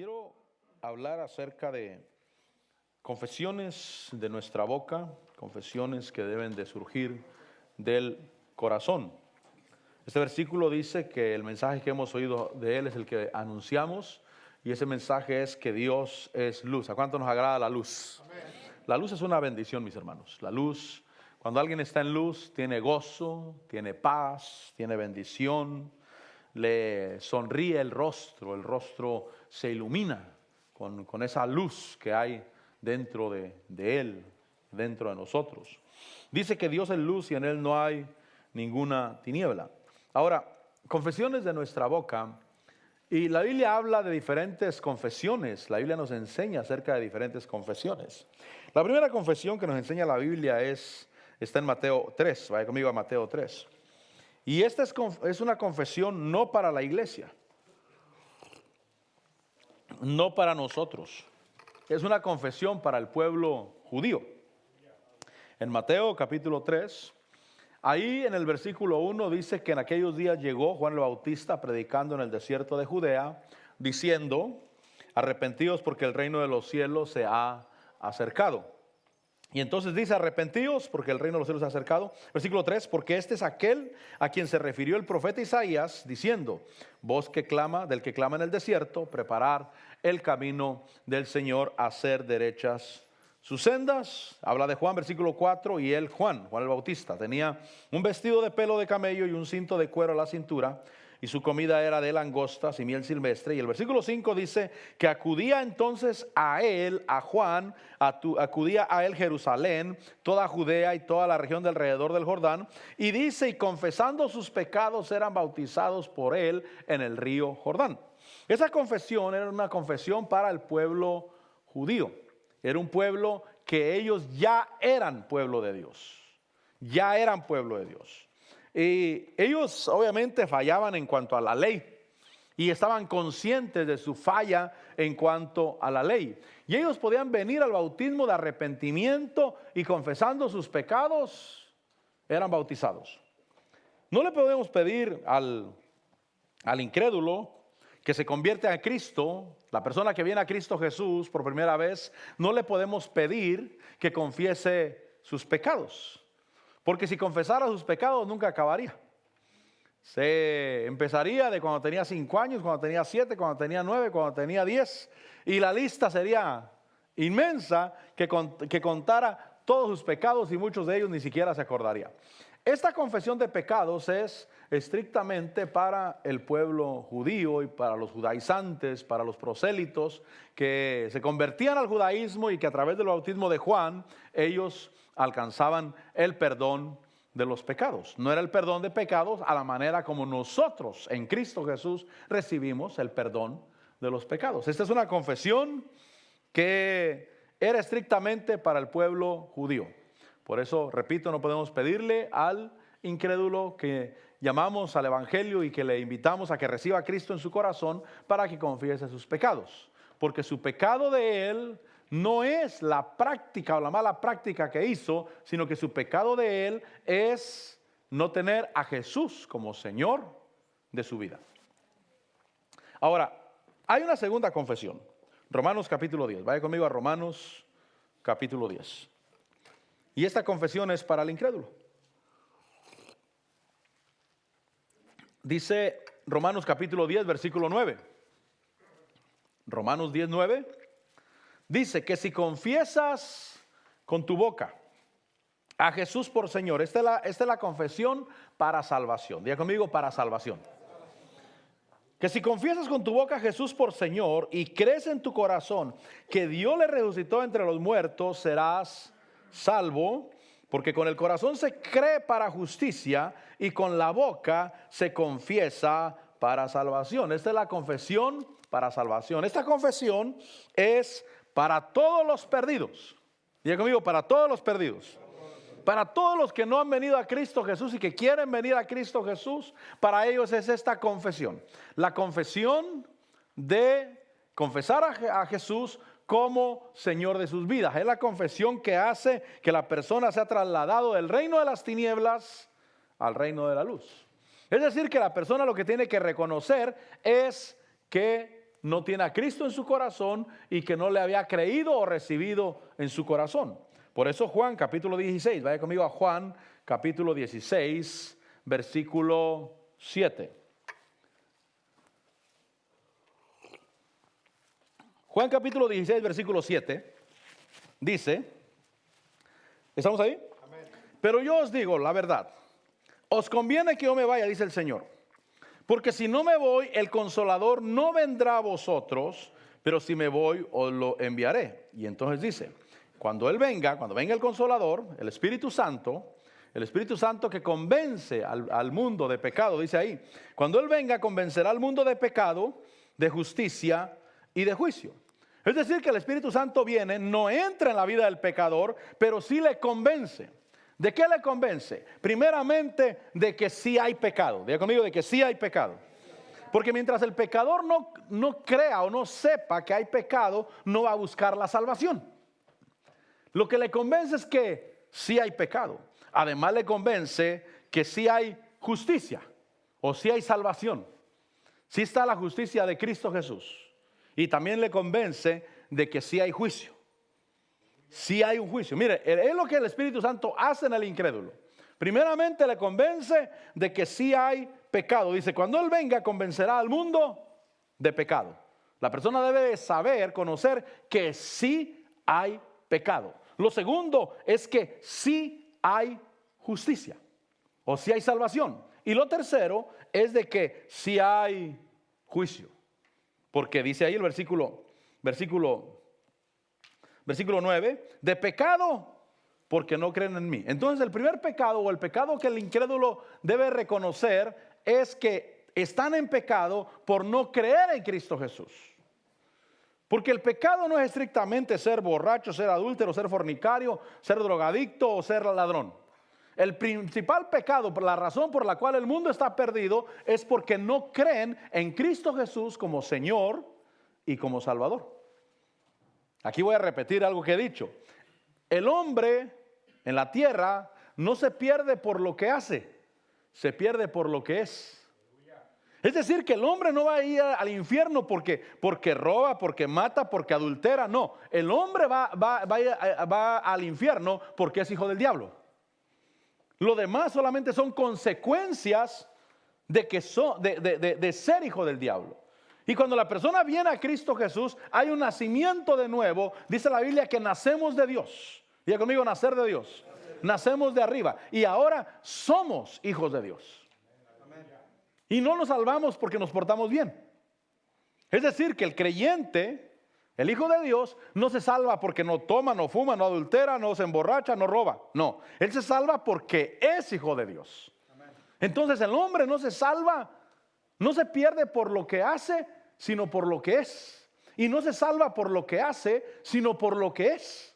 Quiero hablar acerca de confesiones de nuestra boca, confesiones que deben de surgir del corazón. Este versículo dice que el mensaje que hemos oído de él es el que anunciamos, y ese mensaje es que Dios es luz. ¿A cuánto nos agrada la luz? Amén. La luz es una bendición, mis hermanos. La luz, cuando alguien está en luz, tiene gozo, tiene paz, tiene bendición, le sonríe el rostro se ilumina con esa luz que hay dentro de él, dentro de nosotros. Dice que Dios es luz y en él no hay ninguna tiniebla. Ahora, confesiones de nuestra boca, y la Biblia habla de diferentes confesiones. La Biblia nos enseña acerca de diferentes confesiones. La primera confesión que nos enseña la Biblia está en Mateo 3. Vaya conmigo a Mateo 3. Y esta es una confesión no para la iglesia, no para nosotros. Es una confesión para el pueblo judío. En Mateo capítulo 3, ahí en el versículo 1 dice que en aquellos días llegó Juan el Bautista predicando en el desierto de Judea, diciendo: arrepentíos porque el reino de los cielos se ha acercado. Y entonces dice: arrepentíos porque el reino de los cielos se ha acercado. Versículo 3, porque este es aquel a quien se refirió el profeta Isaías, diciendo: voz que clama, del que clama en el desierto, preparar el camino del Señor, hacer derechas sus sendas. Habla de Juan, versículo 4, y él, Juan el Bautista, tenía un vestido de pelo de camello y un cinto de cuero a la cintura, y su comida era de langostas y miel silvestre. Y el versículo 5 dice que acudía entonces a él, a Juan, acudía a él Jerusalén, toda Judea y toda la región del alrededor del Jordán. Y dice, y confesando sus pecados eran bautizados por él en el río Jordán. Esa confesión era una confesión para el pueblo judío. Era un pueblo que ellos ya eran pueblo de Dios. Ya eran pueblo de Dios. Y ellos obviamente fallaban en cuanto a la ley y estaban conscientes de su falla en cuanto a la ley. Y ellos podían venir al bautismo de arrepentimiento y confesando sus pecados, eran bautizados. No le podemos pedir al incrédulo que se convierte a Cristo, la persona que viene a Cristo Jesús por primera vez, no le podemos pedir que confiese sus pecados. Porque si confesara sus pecados nunca acabaría. Se empezaría de cuando tenía 5 años, cuando tenía 7, cuando tenía 9, cuando tenía 10. Y la lista sería inmensa que contara todos sus pecados y muchos de ellos ni siquiera se acordaría. Esta confesión de pecados es estrictamente para el pueblo judío y para los judaizantes, para los prosélitos que se convertían al judaísmo y que a través del bautismo de Juan ellos alcanzaban el perdón de los pecados. No era el perdón de pecados a la manera como nosotros en Cristo Jesús recibimos el perdón de los pecados. Esta es una confesión que era estrictamente para el pueblo judío. Por eso, repito, no podemos pedirle al incrédulo que llamamos al evangelio y que le invitamos a que reciba a Cristo en su corazón para que confiese sus pecados. Porque su pecado de él no es la práctica o la mala práctica que hizo, sino que su pecado de él es no tener a Jesús como Señor de su vida. Ahora, hay una segunda confesión. Romanos capítulo 10. Vaya conmigo a Romanos capítulo 10. Y esta confesión es para el incrédulo. Dice Romanos capítulo 10, versículo 9. Romanos 10, 9. Dice que si confiesas con tu boca a Jesús por Señor, esta es la confesión para salvación. Diga conmigo, para salvación. Que si confiesas con tu boca a Jesús por Señor y crees en tu corazón que Dios le resucitó entre los muertos, serás salvo, porque con el corazón se cree para justicia y con la boca se confiesa para salvación. Esta es la confesión para salvación. Esta confesión es para todos los perdidos. Diga conmigo, para todos los perdidos. Para todos los que no han venido a Cristo Jesús y que quieren venir a Cristo Jesús, para ellos es esta confesión. La confesión de confesar a Jesús como Señor de sus vidas. Es la confesión que hace que la persona sea trasladado del reino de las tinieblas al reino de la luz. Es decir, que la persona lo que tiene que reconocer es que no tiene a Cristo en su corazón y que no le había creído o recibido en su corazón. Por eso Juan capítulo 16, vaya conmigo a Juan capítulo 16, versículo 7. Juan capítulo 16, versículo 7, dice, ¿estamos ahí? Amén. Pero yo os digo la verdad, os conviene que yo me vaya, dice el Señor, porque si no me voy, el Consolador no vendrá a vosotros, pero si me voy, os lo enviaré. Y entonces dice, cuando venga el Consolador, el Espíritu Santo que convence al mundo de pecado, dice ahí, cuando Él venga, convencerá al mundo de pecado, de justicia y de juicio. Es decir, que el Espíritu Santo viene, no entra en la vida del pecador, pero sí le convence. ¿De qué le convence? Primeramente, de que sí hay pecado. Diga conmigo, de que sí hay pecado. Porque mientras el pecador no crea o no sepa que hay pecado, no va a buscar la salvación. Lo que le convence es que sí hay pecado. Además le convence que sí hay justicia o sí hay salvación. Sí está la justicia de Cristo Jesús. Y también le convence de que sí hay juicio. Sí hay un juicio. Mire, es lo que el Espíritu Santo hace en el incrédulo. Primeramente le convence de que sí hay pecado. Dice, cuando Él venga, convencerá al mundo de pecado. La persona debe saber, conocer que sí hay pecado. Lo segundo es que sí hay justicia o sí hay salvación. Y lo tercero es de que sí hay juicio. Porque dice ahí el versículo 9, de pecado porque no creen en mí. Entonces el primer pecado o el pecado que el incrédulo debe reconocer es que están en pecado por no creer en Cristo Jesús. Porque el pecado no es estrictamente ser borracho, ser adúltero, ser fornicario, ser drogadicto o ser ladrón. El principal pecado, por la razón por la cual el mundo está perdido, es porque no creen en Cristo Jesús como Señor y como Salvador. Aquí voy a repetir algo que he dicho. El hombre en la tierra no se pierde por lo que hace, se pierde por lo que es. Es decir, que el hombre no va a ir al infierno porque roba, porque mata, porque adultera. No, el hombre va al infierno porque es hijo del diablo. Lo demás solamente son consecuencias de ser hijo del diablo. Y cuando la persona viene a Cristo Jesús, hay un nacimiento de nuevo. Dice la Biblia que nacemos de Dios. Diga conmigo, nacer de Dios. Nacemos de arriba. Y ahora somos hijos de Dios. Y no nos salvamos porque nos portamos bien. Es decir, que el creyente, el hijo de Dios, no se salva porque no toma, no fuma, no adultera, no se emborracha, no roba. No, él se salva porque es hijo de Dios. Entonces el hombre no se salva, no se pierde por lo que hace, sino por lo que es. Y no se salva por lo que hace, sino por lo que es.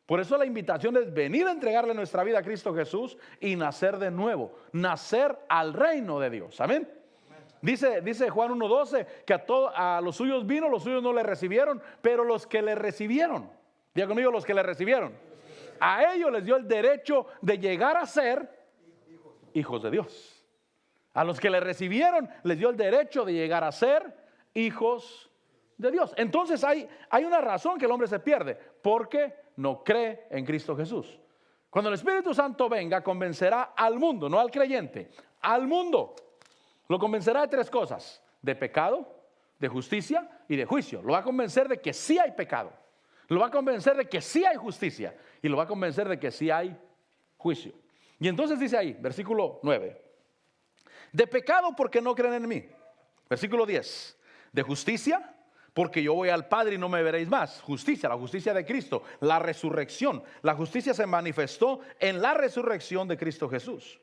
Por eso la invitación es venir a entregarle nuestra vida a Cristo Jesús y nacer de nuevo, nacer al reino de Dios. Amén. Dice Juan 1:12 que a los suyos vino, los suyos no le recibieron, pero los que le recibieron, diga conmigo, los que le recibieron, a ellos les dio el derecho de llegar a ser hijos de Dios. A los que le recibieron les dio el derecho de llegar a ser hijos de Dios. Entonces hay una razón que el hombre se pierde, porque no cree en Cristo Jesús. Cuando el Espíritu Santo venga, convencerá al mundo, no al creyente, al mundo. Lo convencerá de tres cosas: de pecado, de justicia y de juicio. Lo va a convencer de que sí hay pecado, lo va a convencer de que sí hay justicia y lo va a convencer de que sí hay juicio. Y entonces dice ahí, versículo 9, de pecado porque no creen en mí. Versículo 10, de justicia porque yo voy al Padre y no me veréis más. Justicia, la justicia de Cristo, la resurrección. La justicia se manifestó en la resurrección de Cristo Jesús.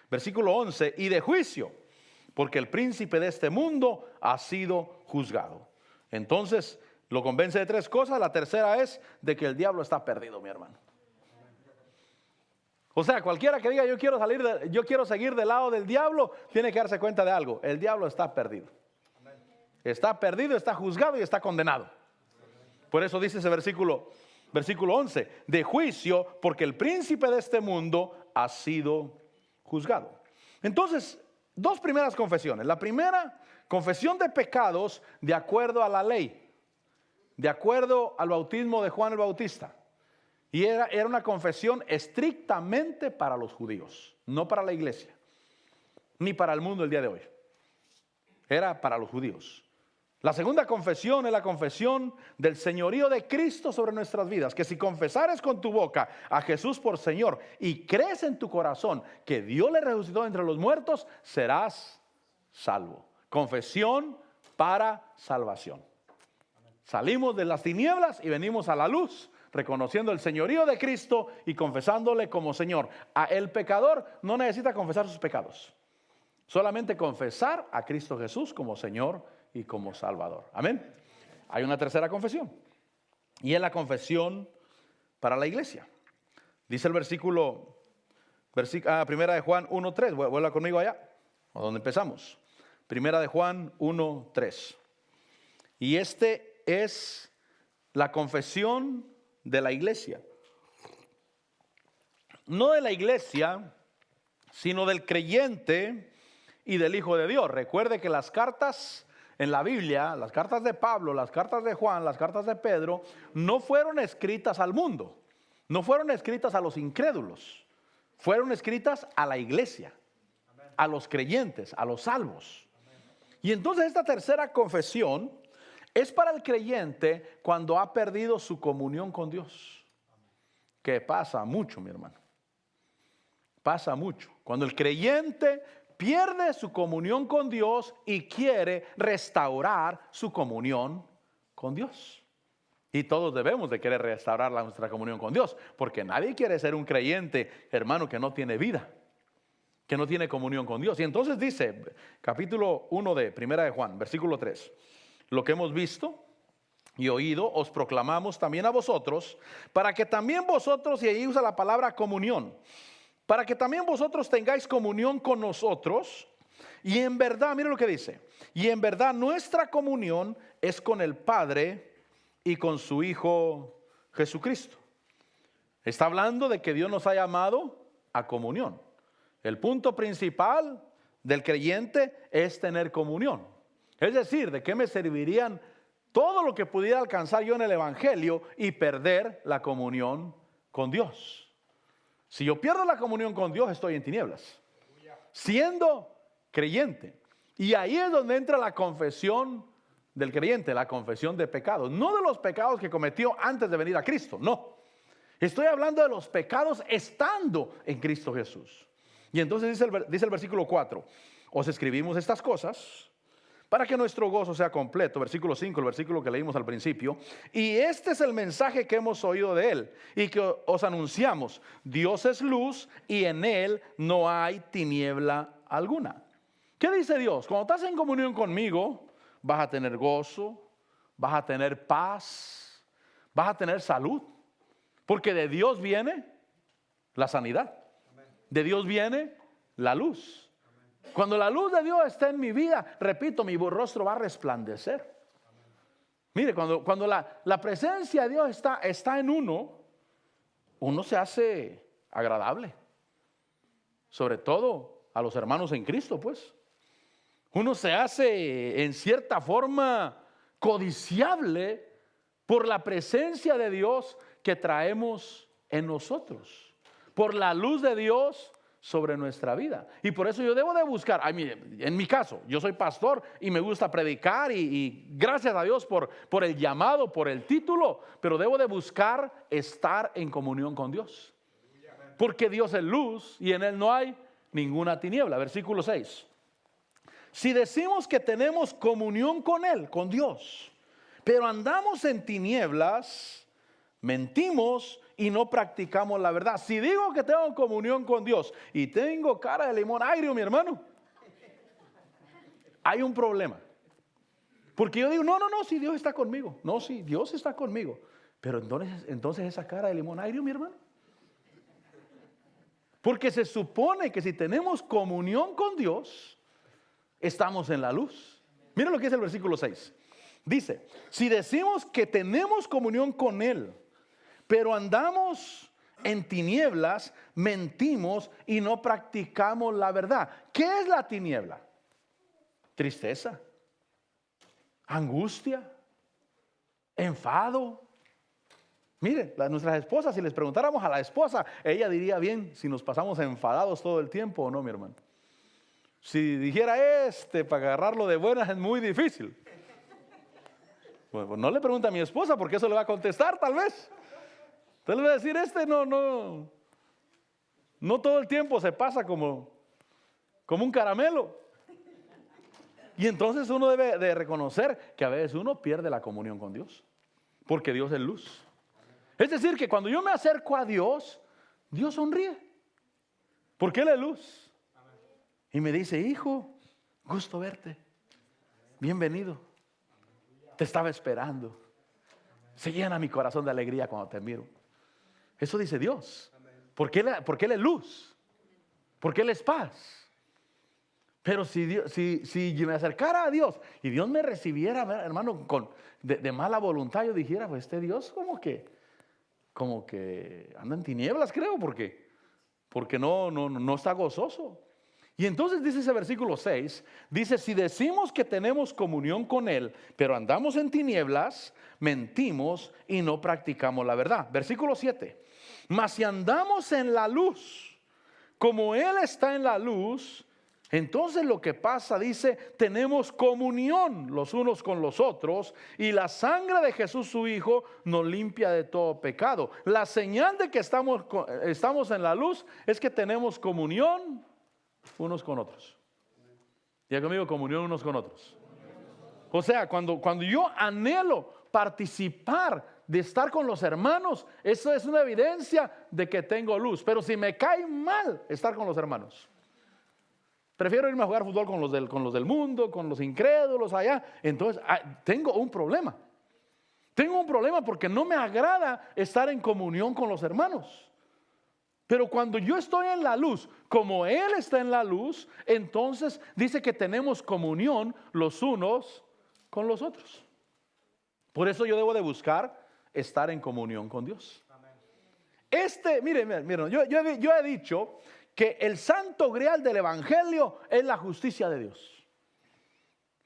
Versículo 11, y de juicio porque el príncipe de este mundo ha sido juzgado. Entonces lo convence de tres cosas. La tercera es de que el diablo está perdido, mi hermano. O sea, cualquiera que diga yo quiero seguir del lado del diablo, tiene que darse cuenta de algo: el diablo está perdido. Está perdido, está juzgado y está condenado. Por eso dice ese versículo 11, de juicio porque el príncipe de este mundo ha sido juzgado. Entonces, dos primeras confesiones. La primera, Confesión de pecados de acuerdo a la ley, de acuerdo al bautismo de Juan el Bautista. Y era una confesión estrictamente para los judíos, no para la iglesia, ni para el mundo el día de hoy. Era para los judíos. La segunda confesión es la confesión del señorío de Cristo sobre nuestras vidas. Que si confesares con tu boca a Jesús por Señor y crees en tu corazón que Dios le resucitó entre los muertos, serás salvo. Confesión para salvación. Salimos de las tinieblas y venimos a la luz, reconociendo el señorío de Cristo y confesándole como Señor. El pecador no necesita confesar sus pecados. Solamente confesar a Cristo Jesús como Señor y como Salvador. Amén. Hay una tercera confesión. Y es la confesión para la iglesia. Dice el versículo, primera de Juan 1:3. Vuelva conmigo allá, a donde empezamos. Primera de Juan 1:3. Y este es la confesión de la iglesia. No de la iglesia, sino del creyente y del Hijo de Dios. Recuerde que las cartas en la Biblia, las cartas de Pablo, las cartas de Juan, las cartas de Pedro, no fueron escritas al mundo, no fueron escritas a los incrédulos, fueron escritas a la iglesia, a los creyentes, a los salvos. Y entonces esta tercera confesión es para el creyente cuando ha perdido su comunión con Dios. Que pasa mucho, mi hermano. Pasa mucho. Cuando el creyente pierde su comunión con Dios y quiere restaurar su comunión con Dios. Y todos debemos de querer restaurar nuestra comunión con Dios, porque nadie quiere ser un creyente, hermano, que no tiene vida, que no tiene comunión con Dios. Y entonces dice, capítulo 1 de Primera de Juan, versículo 3, lo que hemos visto y oído os proclamamos también a vosotros, para que también vosotros, y ahí usa la palabra comunión, para que también vosotros tengáis comunión con nosotros. Y en verdad, mire lo que dice, y en verdad nuestra comunión es con el Padre y con su Hijo Jesucristo. Está hablando de que Dios nos ha llamado a comunión. El punto principal del creyente es tener comunión. Es decir, ¿de qué me servirían todo lo que pudiera alcanzar yo en el Evangelio y perder la comunión con Dios? Si yo pierdo la comunión con Dios, estoy en tinieblas, siendo creyente. Y ahí es donde entra la confesión del creyente, la confesión de pecados. No de los pecados que cometió antes de venir a Cristo, no. Estoy hablando de los pecados estando en Cristo Jesús. Y entonces dice el versículo 4, os escribimos estas cosas para que nuestro gozo sea completo. Versículo 5, el versículo que leímos al principio. Y este es el mensaje que hemos oído de él y que os anunciamos. Dios es luz y en él no hay tiniebla alguna. ¿Qué dice Dios? Cuando estás en comunión conmigo, vas a tener gozo, vas a tener paz, vas a tener salud. Porque de Dios viene la sanidad. De Dios viene la luz. Cuando la luz de Dios está en mi vida, repito, mi rostro va a resplandecer. Mire, cuando la presencia de Dios está en uno se hace agradable. Sobre todo a los hermanos en Cristo, pues. Uno se hace en cierta forma codiciable por la presencia de Dios que traemos en nosotros. Por la luz de Dios sobre nuestra vida. Y por eso yo debo de buscar, en mi caso, yo soy pastor y me gusta predicar y gracias a Dios por el llamado, por el título, pero debo de buscar estar en comunión con Dios. Porque Dios es luz y en él no hay ninguna tiniebla. Versículo 6. Si decimos que tenemos comunión con él, con Dios, pero andamos en tinieblas, mentimos y no practicamos la verdad. Si digo que tengo comunión con Dios y tengo cara de limón agrio, mi hermano, hay un problema. Porque yo digo, no, si Dios está conmigo. No, si Dios está conmigo. Pero entonces esa cara de limón agrio, mi hermano. Porque se supone que si tenemos comunión con Dios, estamos en la luz. Miren lo que dice el versículo 6. Dice, si decimos que tenemos comunión con él, pero andamos en tinieblas, mentimos y no practicamos la verdad. ¿Qué es la tiniebla? Tristeza, angustia, enfado. Mire, nuestras esposas, si les preguntáramos a la esposa, ella diría bien si nos pasamos enfadados todo el tiempo o no, mi hermano. Si dijera para agarrarlo de buenas es muy difícil. Pues no le pregunte a mi esposa porque eso le va a contestar tal vez. Usted le va a decir, no todo el tiempo se pasa como un caramelo. Y entonces uno debe de reconocer que a veces uno pierde la comunión con Dios. Porque Dios es luz. Es decir, que cuando yo me acerco a Dios, Dios sonríe. Porque Él es luz. Y me dice, hijo, gusto verte. Bienvenido. Te estaba esperando. Se llena mi corazón de alegría cuando te miro. Eso dice Dios. Porque Él es luz. Porque Él es paz. Pero si me acercara a Dios y Dios me recibiera, hermano, de mala voluntad, yo dijera, pues este Dios como que anda en tinieblas, creo, porque no está gozoso. Y entonces dice ese versículo 6, dice, si decimos que tenemos comunión con Él, pero andamos en tinieblas, mentimos y no practicamos la verdad. Versículo 7, mas si andamos en la luz, como Él está en la luz, entonces lo que pasa, dice, tenemos comunión los unos con los otros y la sangre de Jesús su Hijo nos limpia de todo pecado. La señal de que estamos en la luz es que tenemos comunión unos con otros. Diga conmigo, comunión unos con otros. O sea, cuando yo anhelo participar de estar con los hermanos, eso es una evidencia de que tengo luz. Pero si me cae mal estar con los hermanos, prefiero irme a jugar fútbol con los del mundo, con los incrédulos allá. Entonces tengo un problema. Tengo un problema porque no me agrada estar en comunión con los hermanos. Pero cuando yo estoy en la luz, como Él está en la luz, entonces dice que tenemos comunión los unos con los otros. Por eso yo debo de buscar estar en comunión con Dios. Miren, yo he dicho que el santo grial del evangelio es la justicia de Dios.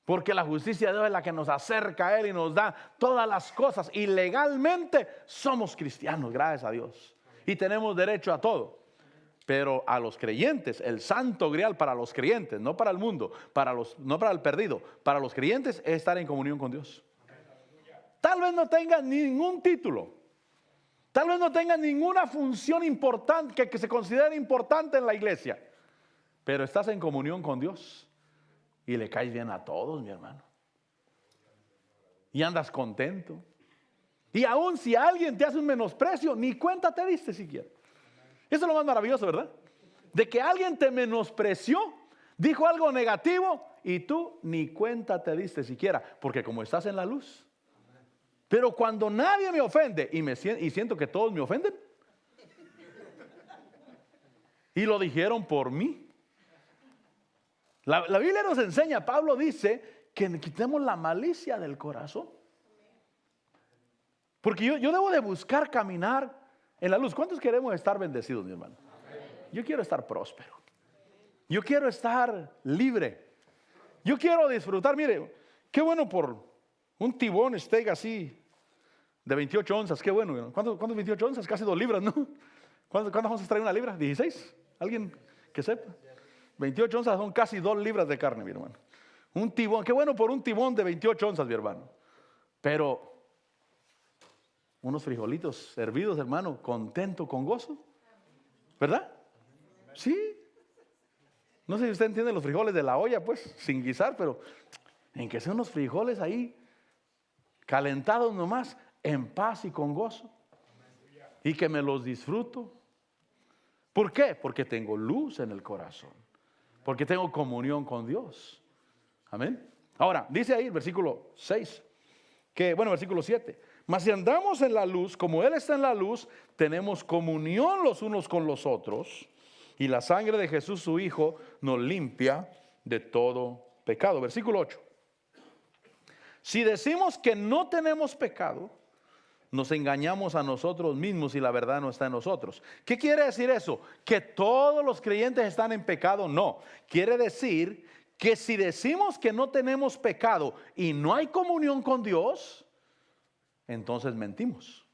Porque la justicia de Dios es la que nos acerca a Él y nos da todas las cosas. Y legalmente somos cristianos, gracias a Dios. Y tenemos derecho a todo. Pero a los creyentes, el santo grial para los creyentes, no para el mundo, no para el perdido, para los creyentes es estar en comunión con Dios. Tal vez no tengan ningún título. Tal vez no tengan ninguna función importante que se considere importante en la iglesia. Pero estás en comunión con Dios y le caes bien a todos, mi hermano. Y andas contento. Y aún si alguien te hace un menosprecio, ni cuenta te diste siquiera. Eso es lo más maravilloso, ¿verdad? De que alguien te menospreció, dijo algo negativo y tú ni cuenta te diste siquiera. Porque como estás en la luz. Pero cuando nadie me ofende y siento que todos me ofenden. Y lo dijeron por mí. La Biblia nos enseña, Pablo dice que quitemos la malicia del corazón. Porque yo debo de buscar caminar en la luz. ¿Cuántos queremos estar bendecidos, mi hermano? Yo quiero estar próspero. Yo quiero estar libre. Yo quiero disfrutar. Mire, qué bueno por un tibón steak así de 28 onzas. Qué bueno. ¿Cuántos 28 onzas? Casi 2 libras, ¿no? ¿Cuántas onzas trae una libra? ¿16? ¿Alguien que sepa? 28 onzas son casi 2 libras de carne, mi hermano. Un tibón. Qué bueno por un tibón de 28 onzas, mi hermano. Pero unos frijolitos hervidos, hermano, contento, con gozo. ¿Verdad? Sí. No sé si usted entiende los frijoles de la olla, pues, sin guisar, pero en que sean unos frijoles ahí, calentados nomás, en paz y con gozo. Y que me los disfruto. ¿Por qué? Porque tengo luz en el corazón. Porque tengo comunión con Dios. Amén. Ahora, dice ahí el versículo 6, versículo 7. Mas si andamos en la luz, como Él está en la luz, tenemos comunión los unos con los otros. Y la sangre de Jesús su Hijo nos limpia de todo pecado. Versículo 8. Si decimos que no tenemos pecado, nos engañamos a nosotros mismos y la verdad no está en nosotros. ¿Qué quiere decir eso? ¿Que todos los creyentes están en pecado? No. Quiere decir que si decimos que no tenemos pecado y no hay comunión con Dios, entonces mentimos.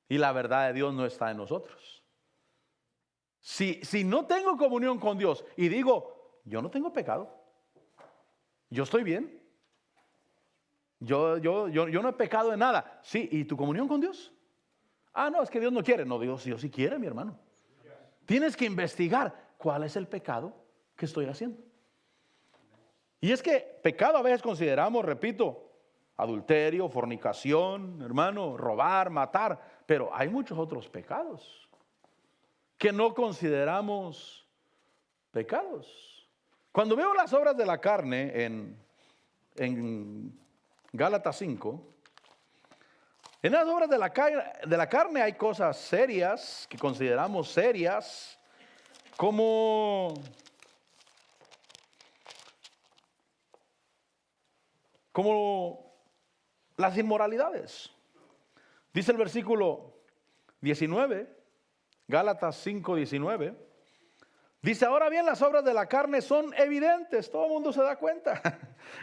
Y la verdad de Dios no está en nosotros. Si no tengo comunión con Dios y digo, yo no tengo pecado, yo estoy bien, yo no he pecado de nada. Sí, ¿y tu comunión con Dios? Ah, no, es que Dios no quiere. No, Dios sí quiere, mi hermano. Tienes que investigar cuál es el pecado que estoy haciendo. Y es que pecado a veces consideramos, repito, adulterio, fornicación, hermano, robar, matar, pero hay muchos otros pecados que no consideramos pecados. Cuando veo las obras de la carne en Gálatas 5, en las obras de la carne hay cosas serias que consideramos serias, como las inmoralidades. Dice el versículo 19, Gálatas 5:19. Dice, ahora bien, las obras de la carne son evidentes. Todo el mundo se da cuenta.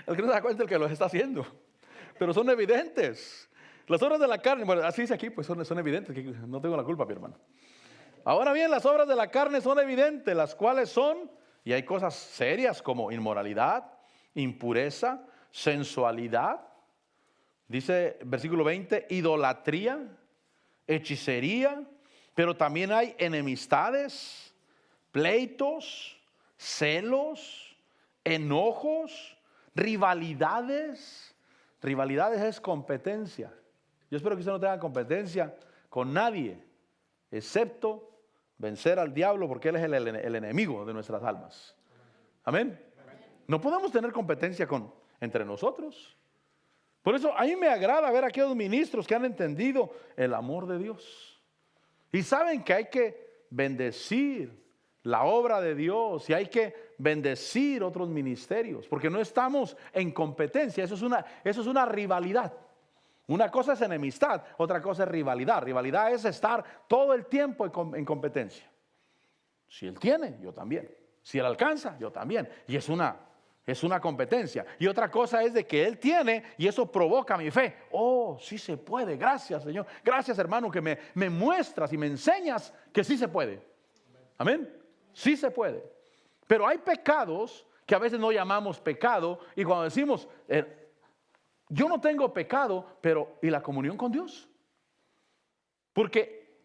El que no se da cuenta es el que los está haciendo. Pero son evidentes. Las obras de la carne, bueno, así dice aquí, pues son evidentes. No tengo la culpa, mi hermano. Ahora bien, las obras de la carne son evidentes, las cuales son, y hay cosas serias como inmoralidad, impureza, sensualidad. Dice versículo 20, idolatría, hechicería, pero también hay enemistades, pleitos, celos, enojos, rivalidades. Rivalidades es competencia. Yo espero que usted no tenga competencia con nadie, excepto vencer al diablo, porque él es el enemigo de nuestras almas. Amén. No podemos tener competencia entre nosotros. Por eso a mí me agrada ver a aquellos ministros que han entendido el amor de Dios y saben que hay que bendecir la obra de Dios y hay que bendecir otros ministerios, porque no estamos en competencia. Eso es una rivalidad. Una cosa es enemistad, otra cosa es rivalidad. Rivalidad es estar todo el tiempo en competencia. Si él tiene, yo también. Si él alcanza, yo también. Y es una competencia. Y otra cosa es de que él tiene y eso provoca mi fe. Oh, sí se puede. Gracias, Señor. Gracias, hermano, que me muestras y me enseñas que sí se puede. Amén. Sí se puede. Pero hay pecados que a veces no llamamos pecado y cuando decimos, yo no tengo pecado, pero ¿y la comunión con Dios? Porque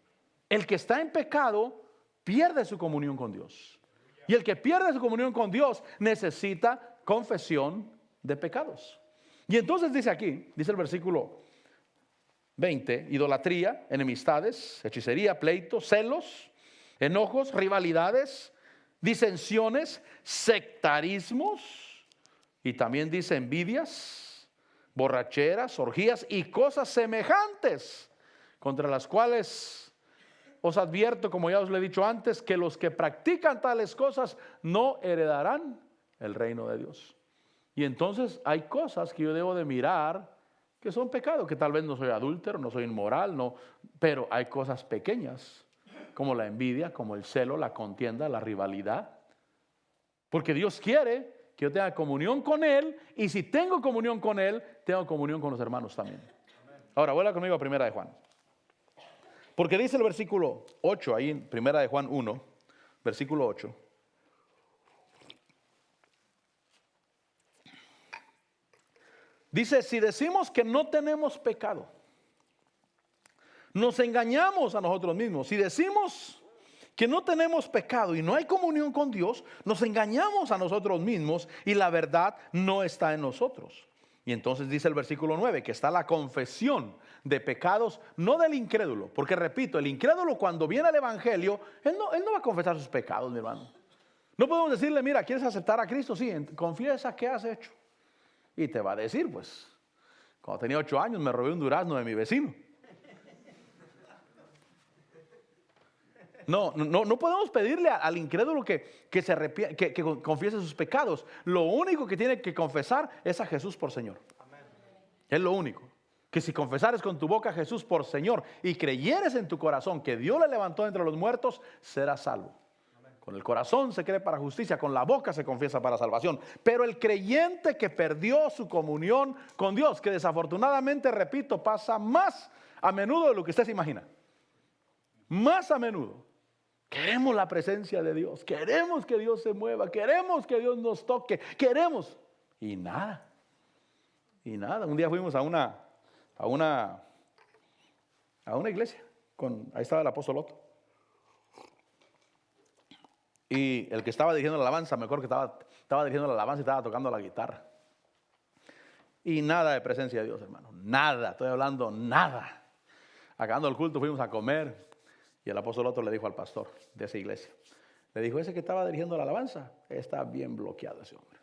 el que está en pecado pierde su comunión con Dios. Y el que pierde su comunión con Dios necesita confesión de pecados. Y entonces dice aquí, dice el versículo 20, idolatría, enemistades, hechicería, pleitos, celos, enojos, rivalidades, disensiones, sectarismos, y también dice envidias, borracheras, orgías y cosas semejantes, contra las cuales os advierto, como ya os lo he dicho antes, que los que practican tales cosas no heredarán el reino de Dios. Y entonces hay cosas que yo debo de mirar que son pecados, que tal vez no soy adúltero, no soy inmoral, no, pero hay cosas pequeñas como la envidia, como el celo, la contienda, la rivalidad. Porque Dios quiere que yo tenga comunión con Él, y si tengo comunión con Él, tengo comunión con los hermanos también. Ahora, vuelva conmigo a Primera de Juan. Porque dice el versículo 8, ahí en Primera de Juan 1, versículo 8. Dice, si decimos que no tenemos pecado, nos engañamos a nosotros mismos. Si decimos que no tenemos pecado y no hay comunión con Dios, nos engañamos a nosotros mismos y la verdad no está en nosotros. Y entonces dice el versículo 9 que está la confesión de pecados, no del incrédulo, porque repito, el incrédulo cuando viene al evangelio, él no va a confesar sus pecados, mi hermano. No podemos decirle, mira, ¿quieres aceptar a Cristo? Sí, confiesa qué has hecho. Y te va a decir, pues, cuando tenía 8 años me robé un durazno de mi vecino. No podemos pedirle al incrédulo que confiese sus pecados. Lo único que tiene que confesar es a Jesús por Señor. Amén. Es lo único. Que si confesares con tu boca a Jesús por Señor y creyeres en tu corazón que Dios le levantó entre los muertos, serás salvo. Amén. Con el corazón se cree para justicia, con la boca se confiesa para salvación. Pero el creyente que perdió su comunión con Dios, que desafortunadamente, repito, pasa más a menudo de lo que usted se imagina. Más a menudo. Queremos la presencia de Dios, queremos que Dios se mueva, queremos que Dios nos toque, queremos. Y nada. Un día fuimos a una iglesia, ahí estaba el apóstol Otto. Y el que estaba dirigiendo la alabanza, me acuerdo que estaba dirigiendo la alabanza y estaba tocando la guitarra. Y nada de presencia de Dios, hermano. Nada, estoy hablando nada. Acabando el culto fuimos a comer y el apóstol Otto le dijo al pastor de esa iglesia. Le dijo, ese que estaba dirigiendo la alabanza, está bien bloqueado ese hombre.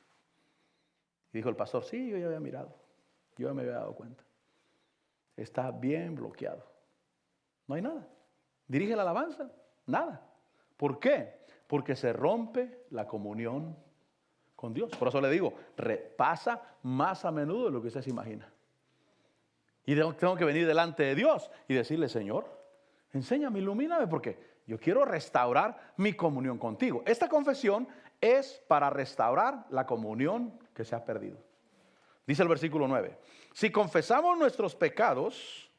Y dijo el pastor, sí, yo ya había mirado. Yo ya me había dado cuenta. Está bien bloqueado. No hay nada. Dirige la alabanza, nada. ¿Por qué? Porque se rompe la comunión con Dios. Por eso le digo, pasa más a menudo de lo que usted se imagina. Y tengo que venir delante de Dios y decirle, Señor, enséñame, ilumíname, porque yo quiero restaurar mi comunión contigo. Esta confesión es para restaurar la comunión que se ha perdido. Dice el versículo 9, si confesamos nuestros pecados,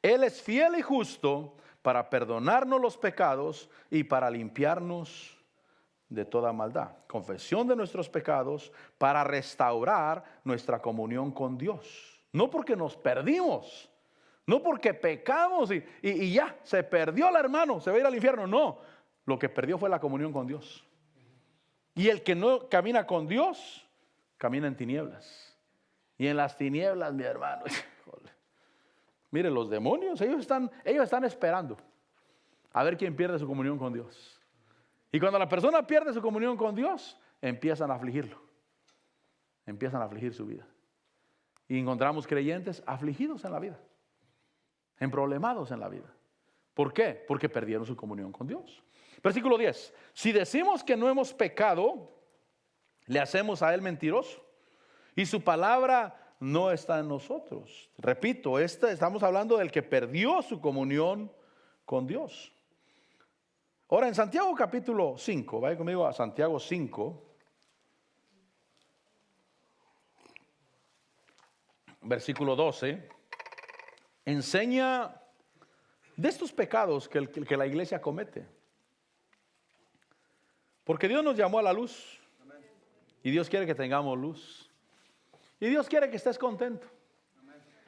Él es fiel y justo para perdonarnos los pecados y para limpiarnos de toda maldad. Confesión de nuestros pecados para restaurar nuestra comunión con Dios. No porque nos perdimos, no porque pecamos y ya, se perdió el hermano, se va a ir al infierno. No, lo que perdió fue la comunión con Dios. Y el que no camina con Dios, camina en tinieblas. Y en las tinieblas, mi hermano, mire, los demonios, ellos están esperando a ver quién pierde su comunión con Dios. Y cuando la persona pierde su comunión con Dios, empiezan a afligirlo. Empiezan a afligir su vida. Y encontramos creyentes afligidos en la vida, emproblemados en la vida. ¿Por qué? Porque perdieron su comunión con Dios. Versículo 10. Si decimos que no hemos pecado, le hacemos a Él mentiroso y su palabra no está en nosotros. Repito, estamos hablando del que perdió su comunión con Dios. Ahora en Santiago capítulo 5, vaya conmigo a Santiago 5, versículo 12, enseña de estos pecados que la iglesia comete. Porque Dios nos llamó a la luz y Dios quiere que tengamos luz. Y Dios quiere que estés contento.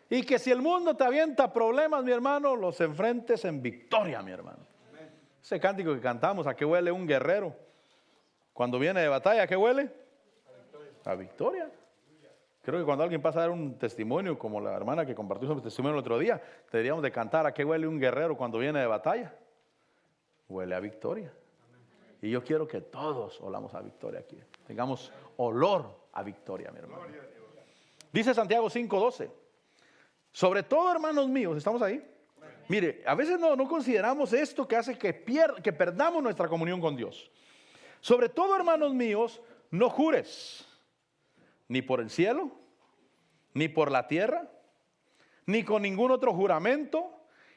Y que si el mundo te avienta problemas, mi hermano, los enfrentes en victoria, mi hermano. Ese cántico que cantamos, ¿a qué huele un guerrero? Cuando viene de batalla, ¿a qué huele? A victoria. Creo que cuando alguien pasa a dar un testimonio, como la hermana que compartió su testimonio el otro día, deberíamos de cantar, ¿a qué huele un guerrero cuando viene de batalla? Huele a victoria. Y yo quiero que todos olamos a victoria aquí. Tengamos olor a victoria, mi hermano. Dice Santiago 5:12. Sobre todo, hermanos míos, ¿estamos ahí? Mire, a veces no consideramos esto que hace que perdamos nuestra comunión con Dios. Sobre todo, hermanos míos, no jures, ni por el cielo, ni por la tierra, ni con ningún otro juramento.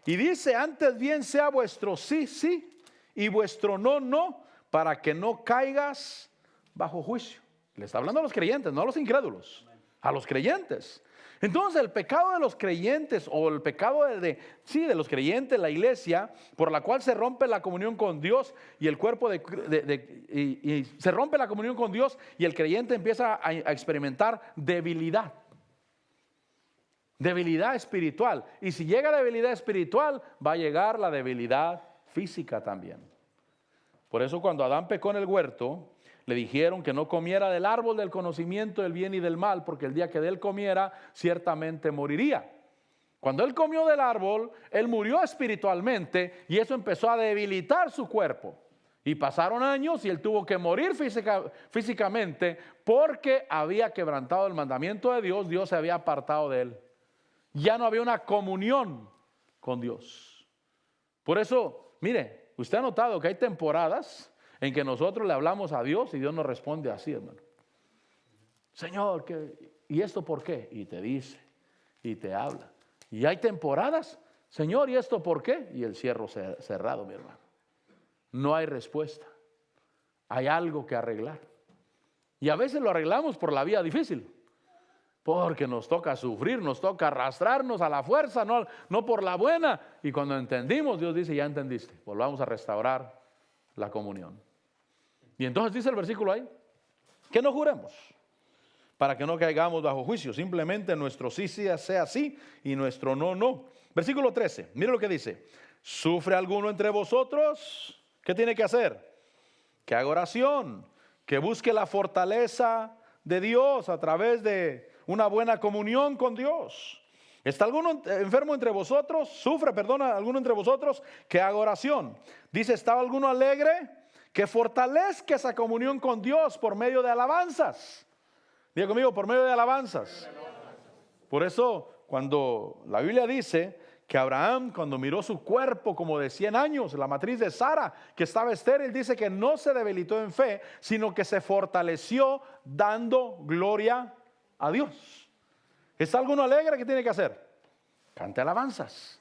Y dice, antes bien sea vuestro sí, sí, y vuestro no, no, para que no caigas bajo juicio. Le está hablando a los creyentes, no a los incrédulos, a los creyentes. Entonces el pecado de los creyentes o el pecado de los creyentes, la iglesia, por la cual se rompe la comunión con Dios y el cuerpo y se rompe la comunión con Dios y el creyente empieza a experimentar debilidad. Debilidad espiritual. Y si llega la debilidad espiritual, va a llegar la debilidad física también. Por eso cuando Adán pecó en el huerto, le dijeron que no comiera del árbol del conocimiento del bien y del mal, porque el día que de él comiera, ciertamente moriría. Cuando él comió del árbol, él murió espiritualmente y eso empezó a debilitar su cuerpo. Y pasaron años y él tuvo que morir físicamente porque había quebrantado el mandamiento de Dios. Dios se había apartado de él. Ya no había una comunión con Dios. Por eso, mire, usted ha notado que hay temporadas en que nosotros le hablamos a Dios y Dios nos responde así, hermano. Señor, ¿y esto por qué? Y te dice, y te habla. Y hay temporadas, Señor, ¿y esto por qué? Y el cierro cerrado, mi hermano. No hay respuesta. hay algo que arreglar. Y a veces lo arreglamos por la vía difícil, porque nos toca sufrir, nos toca arrastrarnos a la fuerza, no por la buena. Y cuando entendimos, Dios dice, ya entendiste, volvamos a restaurar la comunión. Y entonces dice el versículo ahí, que no juremos, para que no caigamos bajo juicio. Simplemente nuestro sí sea sí y nuestro no, no. Versículo 13, mire lo que dice. ¿Sufre alguno entre vosotros? ¿Qué tiene que hacer? Que haga oración, que busque la fortaleza de Dios a través de una buena comunión con Dios. ¿Está alguno enfermo entre vosotros? ¿Sufre, perdona, alguno entre vosotros? Que haga oración. Dice, ¿está alguno alegre? Que fortalezca esa comunión con Dios por medio de alabanzas. Diga conmigo, por medio de alabanzas. Por eso, cuando la Biblia dice que Abraham, cuando miró su cuerpo como de 100 años, la matriz de Sara, que estaba estéril, dice que no se debilitó en fe, sino que se fortaleció dando gloria a Dios. ¿Está alguno alegre? ¿Qué tiene que hacer? Cante alabanzas.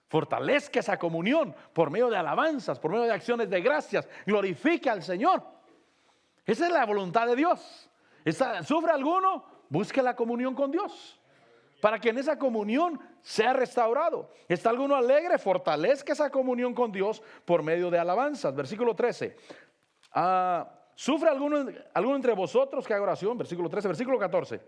Fortalezca esa comunión por medio de alabanzas, por medio de acciones de gracias. Glorifique al Señor. Esa es la voluntad de Dios. ¿Sufre alguno? Busque la comunión con Dios, para que en esa comunión sea restaurado. ¿Está alguno alegre? Fortalezca esa comunión con Dios por medio de alabanzas. Versículo 13. ¿Sufre alguno entre vosotros que haga oración? Versículo 13. Versículo 14.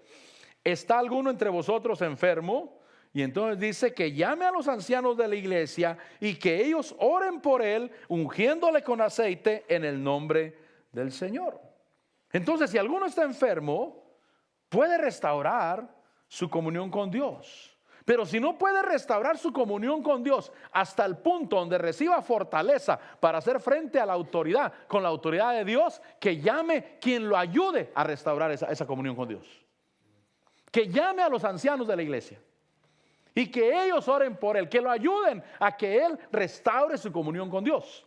¿Está alguno entre vosotros enfermo? Y entonces dice que llame a los ancianos de la iglesia y que ellos oren por él, ungiéndole con aceite en el nombre del Señor. Entonces, si alguno está enfermo, puede restaurar su comunión con Dios. Pero si no puede restaurar su comunión con Dios hasta el punto donde reciba fortaleza para hacer frente a la autoridad, con la autoridad de Dios, que llame quien lo ayude a restaurar esa comunión con Dios. Que llame a los ancianos de la iglesia y que ellos oren por él, que lo ayuden a que él restaure su comunión con Dios.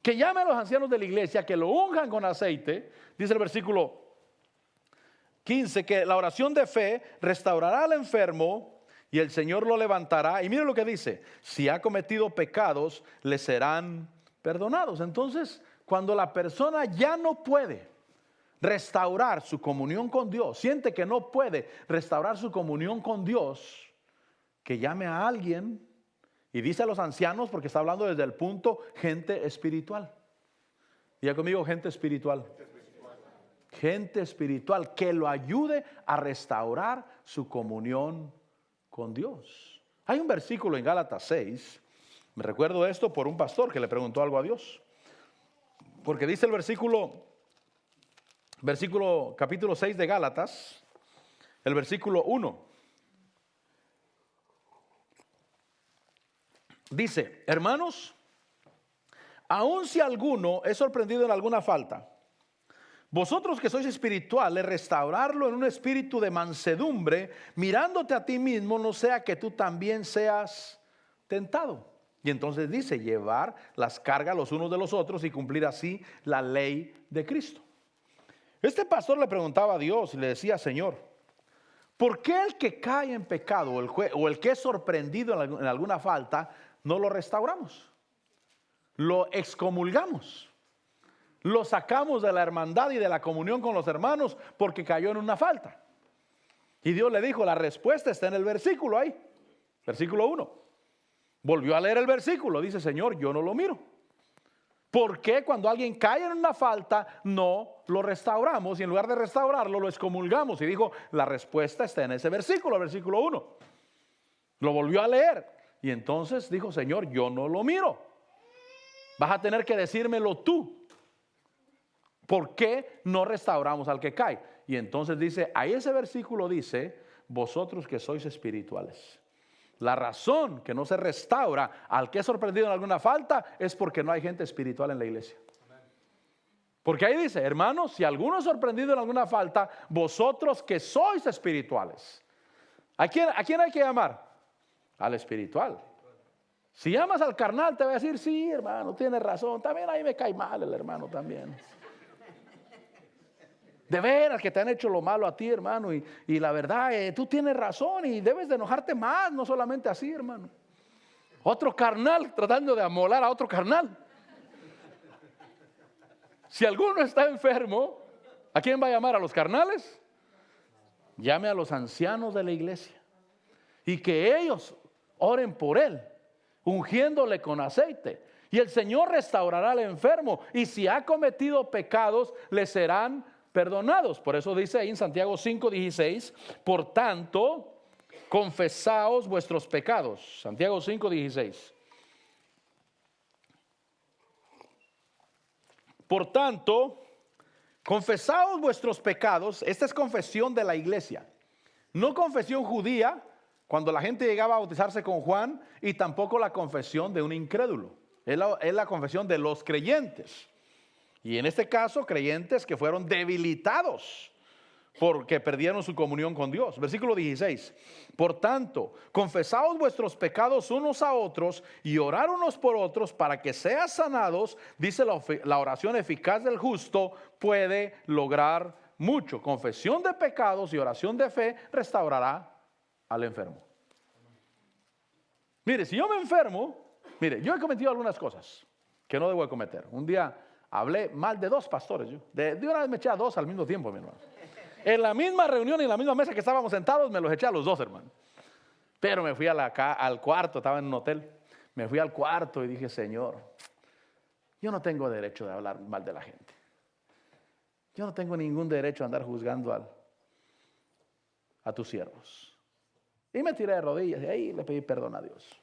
Que llame a los ancianos de la iglesia, que lo unjan con aceite. Dice el versículo 15, que la oración de fe restaurará al enfermo y el Señor lo levantará. Y mire lo que dice, si ha cometido pecados, le serán perdonados. Entonces, cuando la persona ya no puede restaurar su comunión con Dios, siente que no puede restaurar su comunión con Dios, que llame a alguien. Y dice a los ancianos, porque está hablando desde el punto gente espiritual. Diga conmigo, gente espiritual. Gente espiritual que lo ayude a restaurar su comunión con Dios. Hay un versículo en Gálatas 6. Me recuerdo esto por un pastor que le preguntó algo a Dios. Porque dice el versículo capítulo 6 de Gálatas, el versículo 1. Dice, hermanos, aun si alguno es sorprendido en alguna falta, vosotros que sois espirituales, restaurarlo en un espíritu de mansedumbre, mirándote a ti mismo, no sea que tú también seas tentado. Y entonces dice, llevar las cargas los unos de los otros y cumplir así la ley de Cristo. Este pastor le preguntaba a Dios y le decía, Señor, ¿por qué el que cae en pecado o el que es sorprendido en alguna falta, no lo restauramos? Lo excomulgamos. Lo sacamos de la hermandad y de la comunión con los hermanos porque cayó en una falta. Y Dios le dijo, la respuesta está en el versículo ahí. Versículo 1. Volvió a leer el versículo. Dice, Señor, yo no lo miro. ¿Por qué cuando alguien cae en una falta no lo restauramos y en lugar de restaurarlo lo excomulgamos? Y dijo, la respuesta está en ese versículo, versículo 1. Lo volvió a leer y entonces dijo, Señor, yo no lo miro. Vas a tener que decírmelo tú. ¿Por qué no restauramos al que cae? Y entonces dice, ahí ese versículo dice, vosotros que sois espirituales. La razón que no se restaura al que es sorprendido en alguna falta es porque no hay gente espiritual en la iglesia. Porque ahí dice, hermanos, si alguno es sorprendido en alguna falta, vosotros que sois espirituales. ¿A quién hay que llamar? Al espiritual. Si llamas al carnal te va a decir, sí, hermano, tienes razón. También ahí me cae mal el hermano también. De veras que te han hecho lo malo a ti, hermano, y la verdad, tú tienes razón y debes de enojarte más, no solamente así, hermano. Otro carnal tratando de amolar a otro carnal. Si alguno está enfermo, ¿a quién va a llamar? ¿A los carnales? Llame a los ancianos de la iglesia y que ellos oren por él, ungiéndole con aceite. Y el Señor restaurará al enfermo, y si ha cometido pecados, le serán perdonados. Por eso dice ahí en Santiago 5:16, por tanto, confesaos vuestros pecados. Santiago 5:16. Por tanto, confesaos vuestros pecados. Esta es confesión de la iglesia, no confesión judía, cuando la gente llegaba a bautizarse con Juan, y tampoco la confesión de un incrédulo. Es la confesión de los creyentes. Y en este caso, creyentes que fueron debilitados porque perdieron su comunión con Dios. Versículo 16. Por tanto, confesaos vuestros pecados unos a otros y orad unos por otros para que sean sanados. Dice la oración eficaz del justo puede lograr mucho. Confesión de pecados y oración de fe restaurará al enfermo. Mire, si yo me enfermo, mire, yo he cometido algunas cosas que no debo de cometer. Un día hablé mal de 2 pastores. De una vez me eché a 2 al mismo tiempo, mi hermano. En la misma reunión y en la misma mesa que estábamos sentados, me los eché a los 2, hermano. Pero me fui al cuarto, estaba en un hotel. Me fui al cuarto y dije, Señor, yo no tengo derecho de hablar mal de la gente. Yo no tengo ningún derecho a andar juzgando a tus siervos. Y me tiré de rodillas y ahí le pedí perdón a Dios.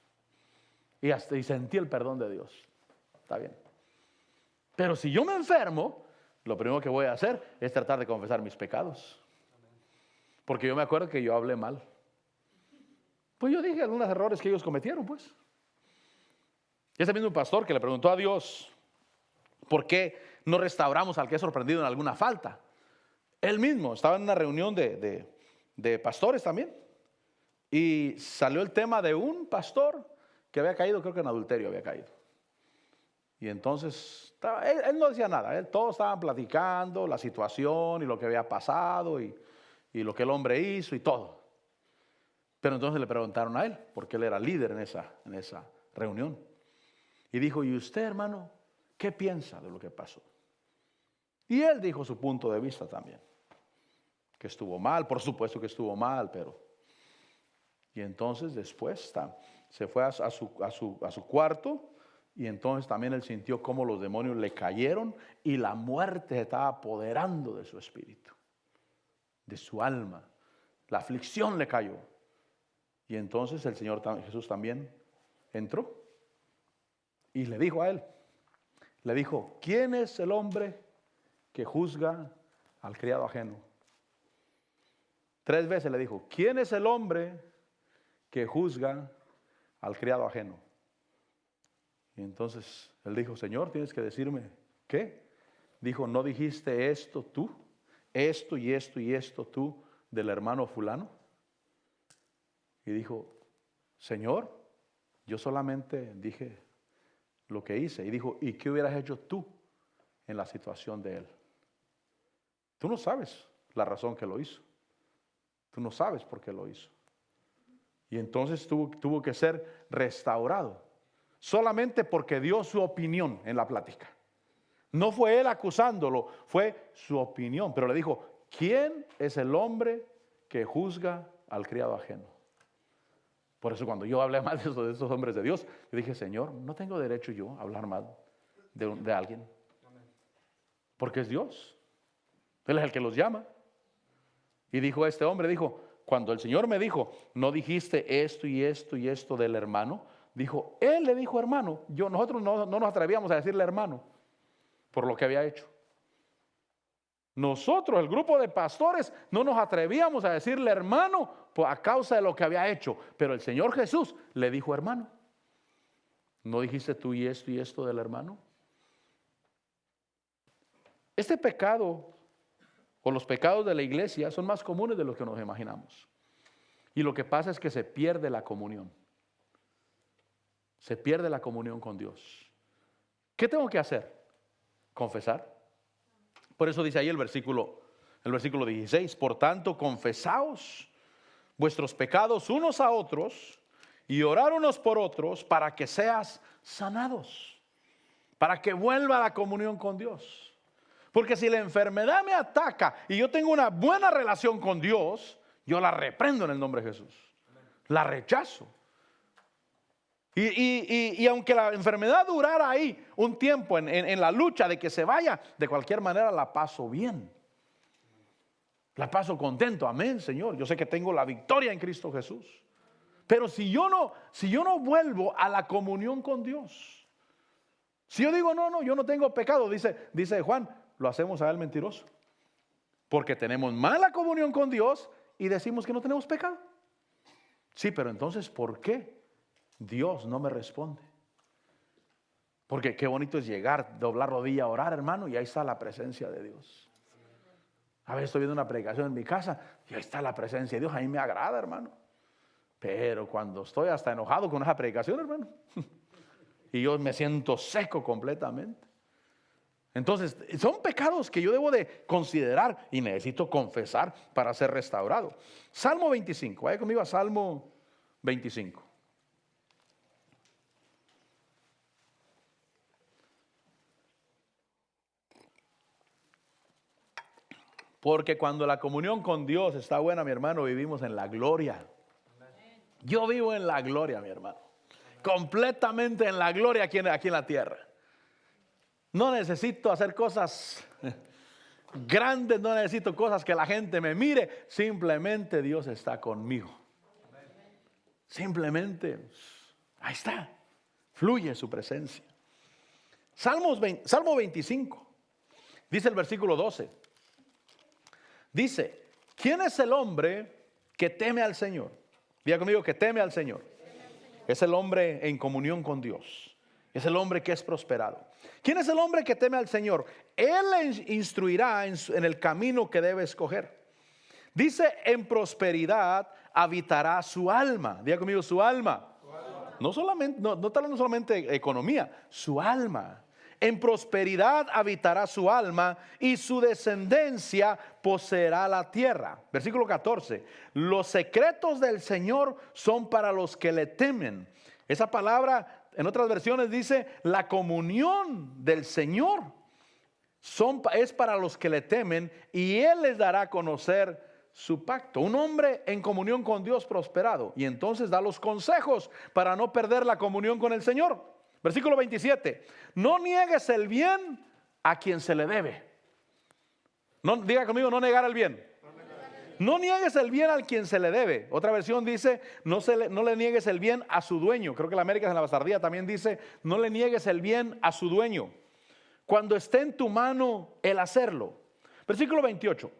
Y sentí el perdón de Dios. Está bien. Pero si yo me enfermo, lo primero que voy a hacer es tratar de confesar mis pecados. Porque yo me acuerdo que yo hablé mal. Pues yo dije algunos errores que ellos cometieron, pues. Y ese mismo pastor que le preguntó a Dios, ¿por qué no restauramos al que es sorprendido en alguna falta? Él mismo estaba en una reunión de pastores también. Y salió el tema de un pastor que había caído, creo que en adulterio había caído. Y entonces, él no decía nada, todos estaban platicando la situación y lo que había pasado y lo que el hombre hizo y todo. Pero entonces le preguntaron a él, porque él era líder en esa reunión. Y dijo, ¿y usted, hermano, qué piensa de lo que pasó? Y él dijo su punto de vista también, que estuvo mal, por supuesto que estuvo mal, pero... Y entonces después se fue a su cuarto. Y entonces también él sintió cómo los demonios le cayeron y la muerte se estaba apoderando de su espíritu, de su alma. La aflicción le cayó. Y entonces el Señor Jesús también entró y le dijo a él, le dijo, ¿quién es el hombre que juzga al criado ajeno? 3 veces le dijo, ¿quién es el hombre que juzga al criado ajeno? Y entonces él dijo, Señor, tienes que decirme, ¿qué? Dijo, ¿no dijiste esto tú? Esto y esto y esto tú del hermano fulano. Y dijo, Señor, yo solamente dije lo que hice. Y dijo, ¿y qué hubieras hecho tú en la situación de él? Tú no sabes la razón que lo hizo. Tú no sabes por qué lo hizo. Y entonces tuvo que ser restaurado. Solamente porque dio su opinión en la plática. No fue él acusándolo, fue su opinión. Pero le dijo, ¿quién es el hombre que juzga al criado ajeno? Por eso cuando yo hablé mal de esos hombres de Dios, yo dije, Señor, no tengo derecho yo a hablar mal de alguien. Porque es Dios. Él es el que los llama. Y dijo este hombre, cuando el Señor me dijo, no dijiste esto y esto y esto del hermano, dijo, él le dijo hermano, nosotros no nos atrevíamos a decirle hermano por lo que había hecho. Nosotros, el grupo de pastores, no nos atrevíamos a decirle hermano a causa de lo que había hecho. Pero el Señor Jesús le dijo hermano. ¿No dijiste tú y esto del hermano? Este pecado o los pecados de la iglesia son más comunes de lo que nos imaginamos. Y lo que pasa es que se pierde la comunión. Se pierde la comunión con Dios. ¿Qué tengo que hacer? Confesar. Por eso dice ahí el versículo 16, por tanto, confesaos vuestros pecados unos a otros y orar unos por otros para que seas sanados, para que vuelva la comunión con Dios. Porque si la enfermedad me ataca y yo tengo una buena relación con Dios, yo la reprendo en el nombre de Jesús. La rechazo. Y aunque la enfermedad durara ahí un tiempo en la lucha de que se vaya, de cualquier manera la paso bien. La paso contento. Amén, Señor. Yo sé que tengo la victoria en Cristo Jesús. Pero si yo no vuelvo a la comunión con Dios, si yo digo, no, yo no tengo pecado, dice Juan, lo hacemos a él mentiroso. Porque tenemos mala comunión con Dios y decimos que no tenemos pecado. Sí, pero entonces, ¿por qué Dios no me responde? Porque qué bonito es llegar, doblar rodilla, orar, hermano, y ahí está la presencia de Dios. A veces estoy viendo una predicación en mi casa y ahí está la presencia de Dios. A mí me agrada, hermano. Pero cuando estoy hasta enojado con esa predicación, hermano, y yo me siento seco completamente. Entonces, son pecados que yo debo de considerar y necesito confesar para ser restaurado. Salmo 25, vaya conmigo a Salmo 25. Porque cuando la comunión con Dios está buena, mi hermano, vivimos en la gloria. Yo vivo en la gloria, mi hermano. Completamente en la gloria aquí en la tierra. No necesito hacer cosas grandes, no necesito cosas que la gente me mire. Simplemente Dios está conmigo. Simplemente, ahí está. Fluye su presencia. Salmo 25. Dice el versículo 12. Dice, ¿quién es el hombre que teme al Señor? Diga conmigo, que teme al Señor. Es el hombre en comunión con Dios. Es el hombre que es prosperado. ¿Quién es el hombre que teme al Señor? Él le instruirá en el camino que debe escoger. Dice, en prosperidad habitará su alma. Diga conmigo, su alma. No solamente, no está hablando solamente de economía, su alma. En prosperidad habitará su alma y su descendencia poseerá la tierra. Versículo 14. Los secretos del Señor son para los que le temen. Esa palabra en otras versiones dice la comunión del Señor es para los que le temen y Él les dará a conocer su pacto. Un hombre en comunión con Dios prosperado y entonces da los consejos para no perder la comunión con el Señor. Versículo 27. No niegues el bien a quien se le debe. No, diga conmigo, no negar el bien. No niegues el bien al quien se le debe. Otra versión dice, no le niegues el bien a su dueño. Creo que la América en la Bastardía también dice, no le niegues el bien a su dueño, cuando esté en tu mano el hacerlo. Versículo 28.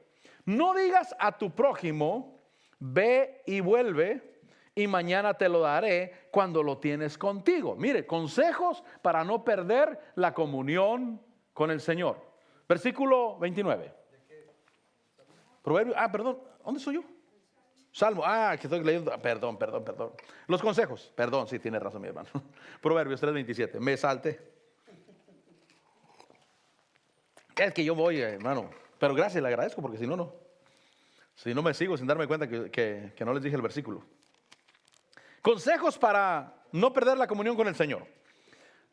No digas a tu prójimo, ve y vuelve, y mañana te lo daré cuando lo tienes contigo. Mire, consejos para no perder la comunión con el Señor. Versículo 29. Proverbio, perdón, ¿dónde soy yo? Salmo, que estoy leyendo, perdón. Los consejos, perdón, sí, tiene razón mi hermano. Proverbios 3:27, me salte. Es que yo voy, hermano, pero gracias, le agradezco porque si no me sigo sin darme cuenta que no les dije el versículo. Consejos para no perder la comunión con el Señor.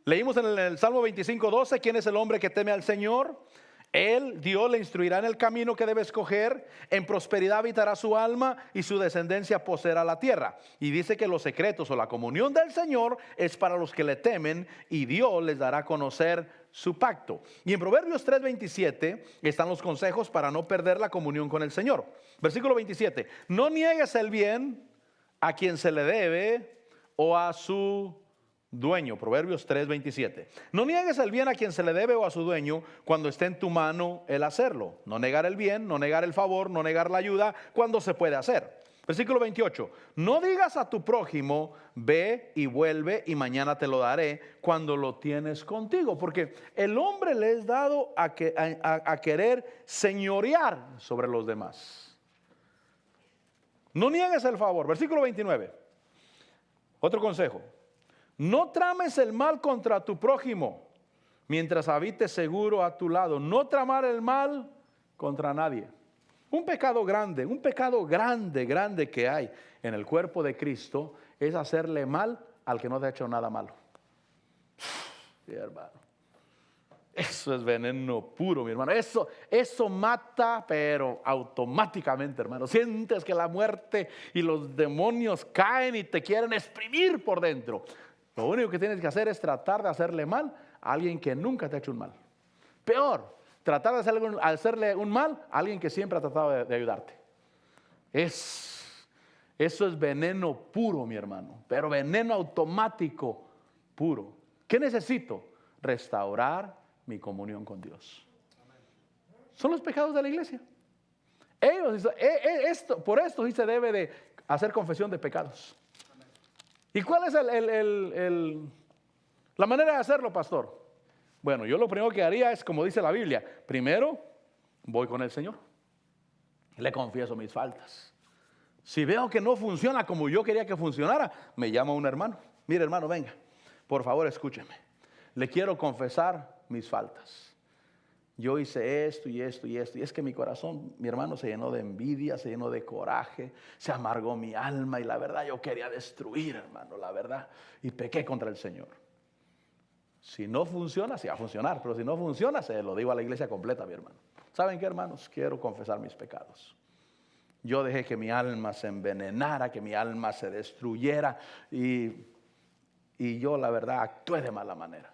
Leímos en el Salmo 25:12, ¿quién es el hombre que teme al Señor? Él, Dios, le instruirá en el camino que debe escoger, en prosperidad habitará su alma y su descendencia poseerá la tierra. Y dice que los secretos o la comunión del Señor es para los que le temen y Dios les dará a conocer su pacto. Y en Proverbios 3:27 están los consejos para no perder la comunión con el Señor. Versículo 27, no niegues el bien a quien se le debe o a su dueño. Proverbios 3:27. No niegues el bien a quien se le debe o a su dueño cuando esté en tu mano el hacerlo. No negar el bien, no negar el favor, no negar la ayuda cuando se puede hacer. Versículo 28. No digas a tu prójimo, ve y vuelve y mañana te lo daré cuando lo tienes contigo. Porque el hombre le es dado a querer señorear sobre los demás. No niegues el favor. Versículo 29. Otro consejo. No trames el mal contra tu prójimo mientras habites seguro a tu lado. No tramar el mal contra nadie. Un pecado grande que hay en el cuerpo de Cristo es hacerle mal al que no te ha hecho nada malo. Sí, hermano. Eso es veneno puro, mi hermano. Eso mata, pero automáticamente, hermano. Sientes que la muerte y los demonios caen y te quieren exprimir por dentro. Lo único que tienes que hacer es tratar de hacerle mal a alguien que nunca te ha hecho un mal. Peor, tratar de hacerle un mal a alguien que siempre ha tratado de ayudarte. Eso es veneno puro, mi hermano. Pero veneno automático puro. ¿Qué necesito? Restaurar mi comunión con Dios. Son los pecados de la iglesia. Por esto sí se debe de hacer confesión de pecados. ¿Y cuál es la manera de hacerlo, pastor? Bueno, yo lo primero que haría es, como dice la Biblia, primero voy con el Señor. Le confieso mis faltas. Si veo que no funciona como yo quería que funcionara, me llama un hermano. Mire, hermano, venga, por favor escúcheme. Le quiero confesar mis faltas. Yo hice esto y esto y esto. Y es que mi corazón, mi hermano, se llenó de envidia, se llenó de coraje, se amargó mi alma. Y la verdad yo quería destruir, hermano, la verdad. Y pequé contra el Señor. Si no funciona, sí va a funcionar. Pero si no funciona, se lo digo a la iglesia completa, mi hermano. ¿Saben qué, hermanos? Quiero confesar mis pecados. Yo dejé que mi alma se envenenara, que mi alma se destruyera. Y yo, la verdad, actué de mala manera.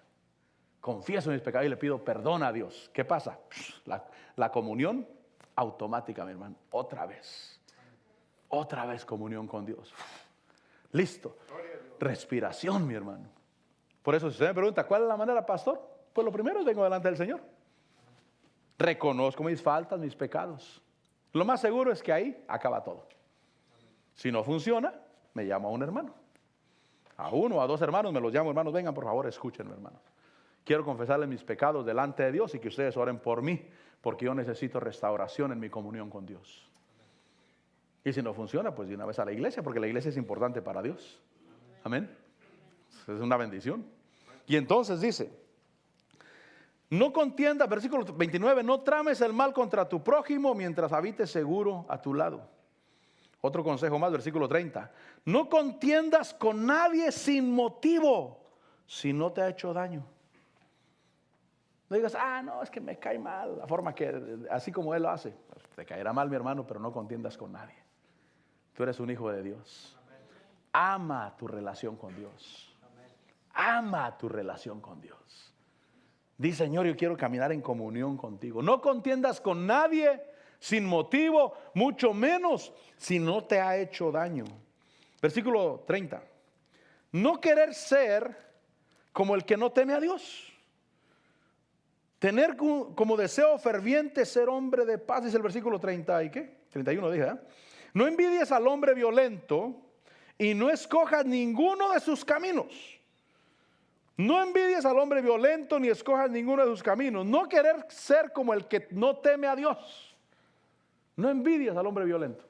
Confieso mis pecados y le pido perdón a Dios. ¿Qué pasa? La comunión automática, mi hermano. Otra vez comunión con Dios. Listo. Respiración, mi hermano. Por eso si usted me pregunta, ¿cuál es la manera, pastor? Pues lo primero, vengo delante del Señor. Reconozco mis faltas, mis pecados. Lo más seguro es que ahí acaba todo. Si no funciona, me llamo a un hermano. A uno o a dos hermanos me los llamo, hermanos, vengan por favor, escúchenme, hermanos. Quiero confesarles mis pecados delante de Dios y que ustedes oren por mí, porque yo necesito restauración en mi comunión con Dios. Y si no funciona, pues de una vez a la iglesia, porque la iglesia es importante para Dios. Amén. Es una bendición. Y entonces dice, no contiendas, versículo 29, no trames el mal contra tu prójimo mientras habites seguro a tu lado. Otro consejo más, versículo 30. No contiendas con nadie sin motivo si no te ha hecho daño. No digas, no, es que me cae mal la forma que, así como él lo hace. Pues te caerá mal, mi hermano, pero no contiendas con nadie. Tú eres un hijo de Dios. Ama tu relación con Dios. Ama tu relación con Dios. Di, Señor, yo quiero caminar en comunión contigo. No contiendas con nadie sin motivo, mucho menos si no te ha hecho daño. Versículo 30. No querer ser como el que no teme a Dios. Tener como deseo ferviente ser hombre de paz, dice el versículo 30 y qué, 31 dije, No envidies al hombre violento y no escojas ninguno de sus caminos. No envidies al hombre violento ni escojas ninguno de sus caminos. No querer ser como el que no teme a Dios. No envidies al hombre violento.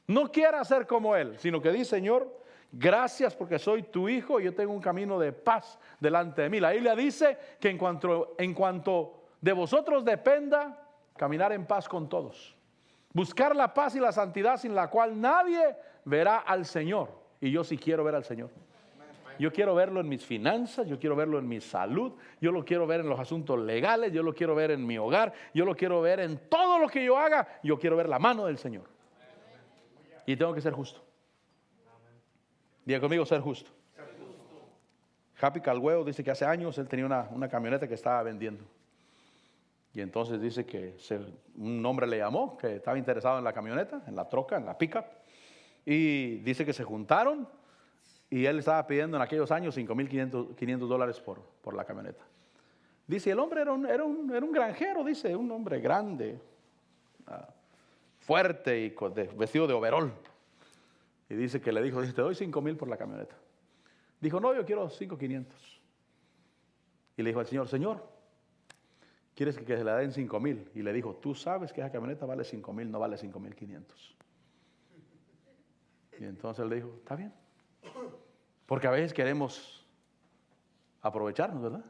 No quieras ser como él, sino que di, Señor, gracias porque soy tu hijo y yo tengo un camino de paz delante de mí. La Biblia dice que en cuanto de vosotros dependa, caminar en paz con todos. Buscar la paz y la santidad sin la cual nadie verá al Señor. Y yo sí quiero ver al Señor. Yo quiero verlo en mis finanzas, yo quiero verlo en mi salud, yo lo quiero ver en los asuntos legales, yo lo quiero ver en mi hogar, yo lo quiero ver en todo lo que yo haga, yo quiero ver la mano del Señor. Y tengo que ser justo. Diga conmigo, ser justo. Happy Calhueo dice que hace años él tenía una camioneta que estaba vendiendo. Y entonces dice que un hombre le llamó que estaba interesado en la camioneta, en la troca, en la pickup. Y dice que se juntaron y él estaba pidiendo en aquellos años $5,500 por la camioneta. Dice, el hombre era un granjero, dice, un hombre grande, fuerte y vestido de overol. Y dice que le dijo, te doy $5,000 por la camioneta. Dijo, no, yo quiero $5,500. Y le dijo al Señor, ¿quieres que se le den $5,000? Y le dijo, tú sabes que esa camioneta vale $5,000, no vale $5,500. Y entonces le dijo, está bien. Porque a veces queremos aprovecharnos, ¿verdad?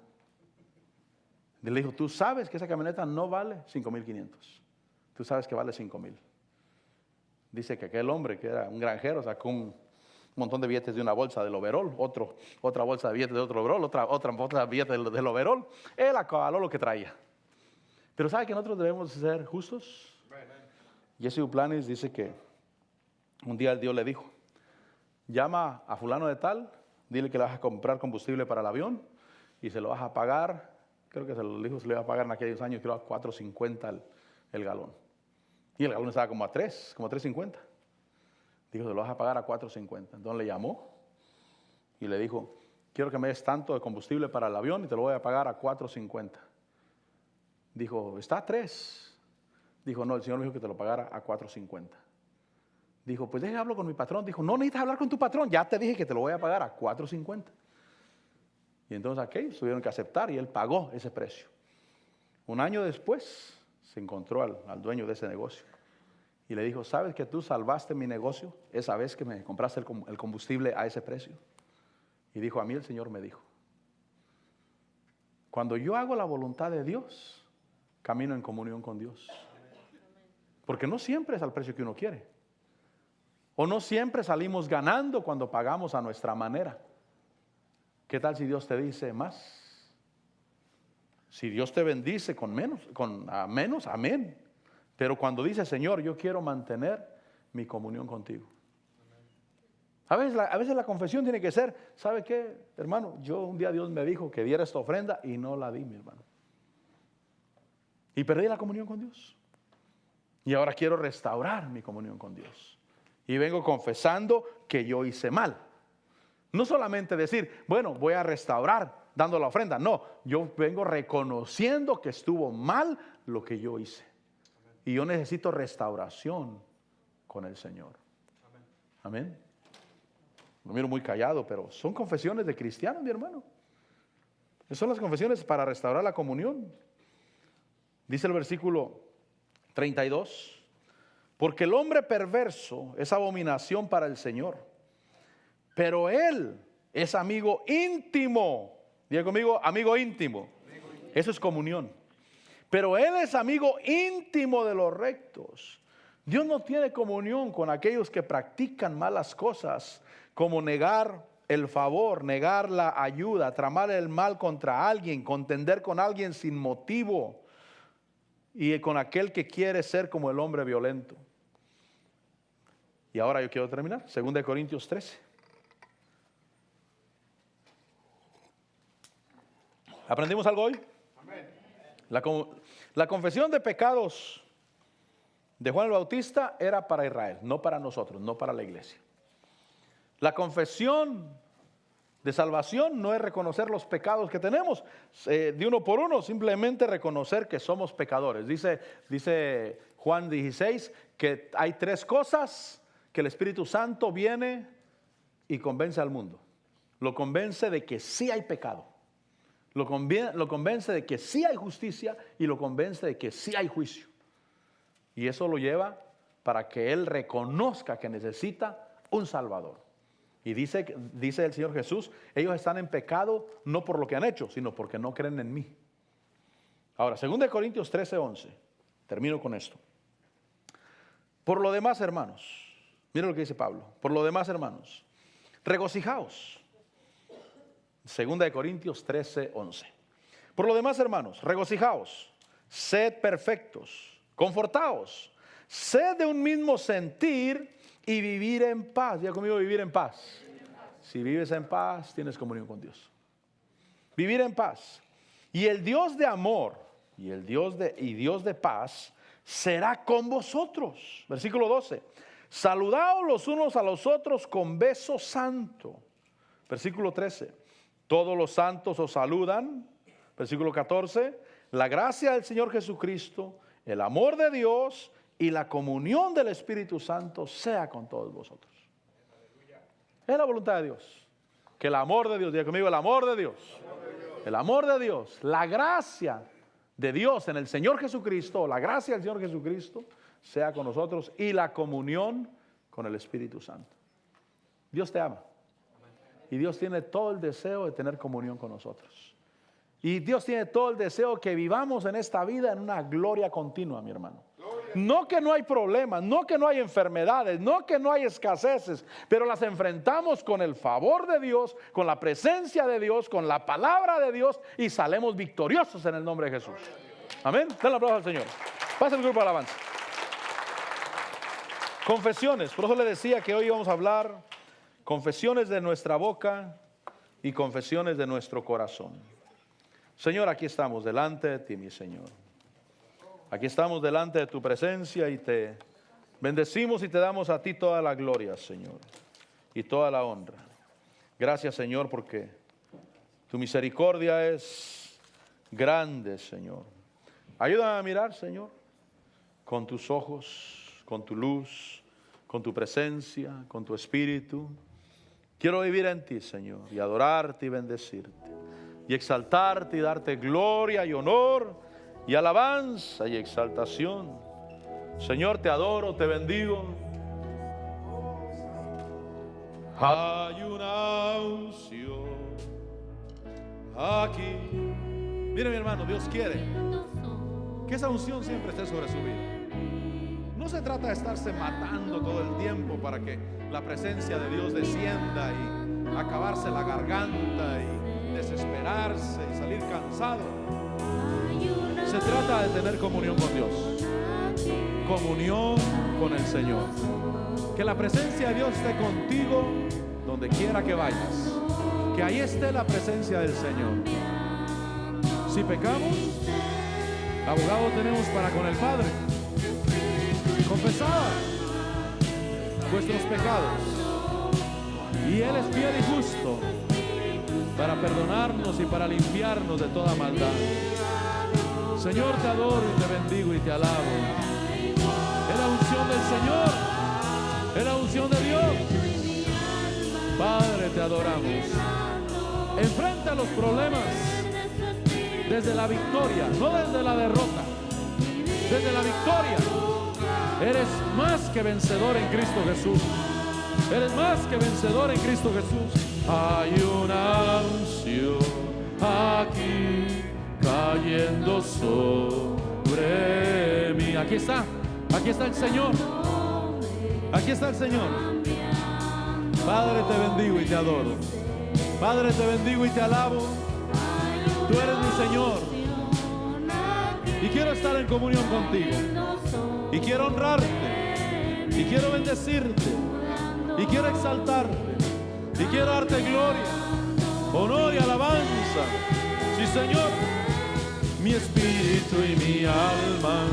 Y le dijo, tú sabes que esa camioneta no vale $5,500. Tú sabes que vale $5,000. Dice que aquel hombre que era un granjero sacó montón de billetes de una bolsa del overol, otra bolsa de billetes de otro overol, otra billete del overol. Él acabaló lo que traía. Pero ¿sabe que nosotros debemos ser justos? Jesse Duplantis dice que un día Dios le dijo: llama a fulano de tal, dile que le vas a comprar combustible para el avión y se lo vas a pagar. Creo que se lo dijo, se le iba a pagar en aquellos años, creo a $4.50 el galón. Y el galón estaba como a $3.50. Dijo, se lo vas a pagar a $4.50. Entonces le llamó y le dijo, quiero que me des tanto de combustible para el avión y te lo voy a pagar a $4.50. Dijo, está a 3. Dijo, no, el Señor me dijo que te lo pagara a $4.50. Dijo, pues déjame hablar con mi patrón. Dijo, no necesitas hablar con tu patrón, ya te dije que te lo voy a pagar a $4.50. Y entonces aquellos tuvieron que aceptar y él pagó ese precio. Un año después se encontró al dueño de ese negocio y le dijo, ¿sabes que tú salvaste mi negocio esa vez que me compraste el combustible a ese precio? Y dijo, a mí el Señor me dijo, cuando yo hago la voluntad de Dios, camino en comunión con Dios. Porque no siempre es al precio que uno quiere. O no siempre salimos ganando cuando pagamos a nuestra manera. ¿Qué tal si Dios te dice más? Si Dios te bendice con menos, amén. Pero cuando dice, Señor, yo quiero mantener mi comunión contigo. A veces la confesión tiene que ser, ¿sabe qué, hermano? Un día Dios me dijo que diera esta ofrenda y no la di, mi hermano. Y perdí la comunión con Dios. Y ahora quiero restaurar mi comunión con Dios. Y vengo confesando que yo hice mal. No solamente decir, bueno, voy a restaurar dando la ofrenda. No, yo vengo reconociendo que estuvo mal lo que yo hice. Y yo necesito restauración con el Señor. Amén. Me miro muy callado, pero son confesiones de cristianos, mi hermano. Son las confesiones para restaurar la comunión. Dice el versículo 32. Porque el hombre perverso es abominación para el Señor. Pero Él es amigo íntimo. Diga conmigo, amigo íntimo. Eso es comunión. Pero Él es amigo íntimo de los rectos. Dios no tiene comunión con aquellos que practican malas cosas, como negar el favor, negar la ayuda, tramar el mal contra alguien, contender con alguien sin motivo y con aquel que quiere ser como el hombre violento. Y ahora yo quiero terminar. 2 Corintios 13. ¿Aprendimos algo hoy? Amén. La confesión de pecados de Juan el Bautista era para Israel, no para nosotros, no para la iglesia. La confesión de salvación no es reconocer los pecados que tenemos de uno por uno, simplemente reconocer que somos pecadores. Dice Juan 16 que hay 3 cosas que el Espíritu Santo viene y convence al mundo. Lo convence de que sí hay pecado. Lo convence de que sí hay justicia y lo convence de que sí hay juicio. Y eso lo lleva para que él reconozca que necesita un Salvador. Y dice el Señor Jesús, ellos están en pecado no por lo que han hecho, sino porque no creen en mí. Ahora, 2 Corintios 13:11. Termino con esto. Por lo demás, hermanos, miren lo que dice Pablo. Por lo demás, hermanos, regocijaos. 2 Corintios 13:11. Por lo demás, hermanos, regocijaos, sed perfectos, confortaos, sed de un mismo sentir y vivir en paz. Diga conmigo, vivir en paz. Si vives en paz, tienes comunión con Dios. Vivir en paz. Y el Dios de amor y Dios de paz será con vosotros. Versículo 12. Saludaos los unos a los otros con beso santo. Versículo 13. Todos los santos os saludan. Versículo 14. La gracia del Señor Jesucristo, el amor de Dios y la comunión del Espíritu Santo sea con todos vosotros. Es la voluntad de Dios. Que el amor de Dios, diga conmigo, el amor de Dios. El amor de Dios, la gracia de Dios en el Señor Jesucristo, la gracia del Señor Jesucristo sea con nosotros y la comunión con el Espíritu Santo. Dios te ama. Y Dios tiene todo el deseo de tener comunión con nosotros. Y Dios tiene todo el deseo que vivamos en esta vida en una gloria continua, mi hermano. No que no hay problemas, no que no hay enfermedades, no que no hay escaseces, pero las enfrentamos con el favor de Dios, con la presencia de Dios, con la palabra de Dios y salimos victoriosos en el nombre de Jesús. Amén. Den la aplauso al Señor. Pasa el grupo de alabanza. Confesiones. Por eso le decía que hoy vamos a hablar confesiones de nuestra boca y confesiones de nuestro corazón. Señor, aquí estamos delante de ti, mi Señor. Aquí estamos delante de tu presencia y te bendecimos y te damos a ti toda la gloria, Señor, y toda la honra. Gracias, Señor, porque tu misericordia es grande, Señor. Ayúdame a mirar, Señor, con tus ojos, con tu luz, con tu presencia, con tu espíritu. Quiero vivir en ti, Señor, y adorarte y bendecirte, y exaltarte y darte gloria y honor y alabanza y exaltación. Señor, te adoro, te bendigo. Hay una unción aquí. Mire, mi hermano, Dios quiere que esa unción siempre esté sobre su vida. No se trata de estarse matando todo el tiempo para que la presencia de Dios descienda y acabarse la garganta y desesperarse y salir cansado. Se trata de tener comunión con Dios, comunión con el Señor. Que la presencia de Dios esté contigo donde quiera que vayas. Que ahí esté la presencia del Señor. Si pecamos, abogado tenemos para con el Padre. Confesad vuestros pecados y Él es fiel y justo para perdonarnos y para limpiarnos de toda maldad. Señor, te adoro y te bendigo y te alabo. Es la unción del Señor, es la unción de Dios. Padre, te adoramos. Enfrenta los problemas desde la victoria, no desde la derrota, desde la victoria. Eres más que vencedor en Cristo Jesús. Eres más que vencedor en Cristo Jesús. Hay una unción aquí cayendo sobre mí. Aquí está el Señor. Aquí está el Señor. Padre, te bendigo y te adoro. Padre, te bendigo y te alabo. Tú eres mi Señor. Y quiero estar en comunión contigo. Y quiero honrarte. Y quiero bendecirte. Y quiero exaltarte. Y quiero darte gloria, honor y alabanza. Sí, Señor. Mi espíritu y mi alma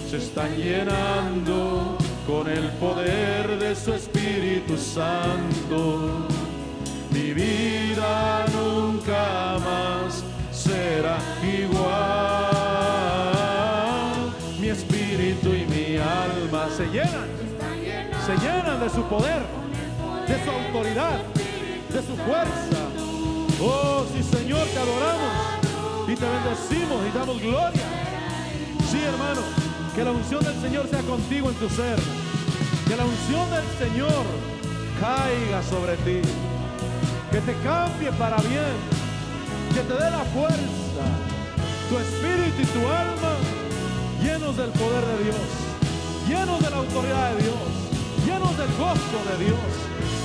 se están llenando con el poder de su Espíritu Santo. Mi vida nunca más será igual. Mi espíritu y mi alma se llenan de su poder, de su autoridad, de su fuerza. Oh, sí, Señor, te adoramos y te bendecimos y damos gloria. Sí, hermano, que la unción del Señor sea contigo en tu ser. Que la unción del Señor caiga sobre ti. Que te cambie para bien. Que te dé la fuerza. Tu espíritu y tu alma llenos del poder de Dios. Llenos de la autoridad de Dios. Llenos del gozo de Dios.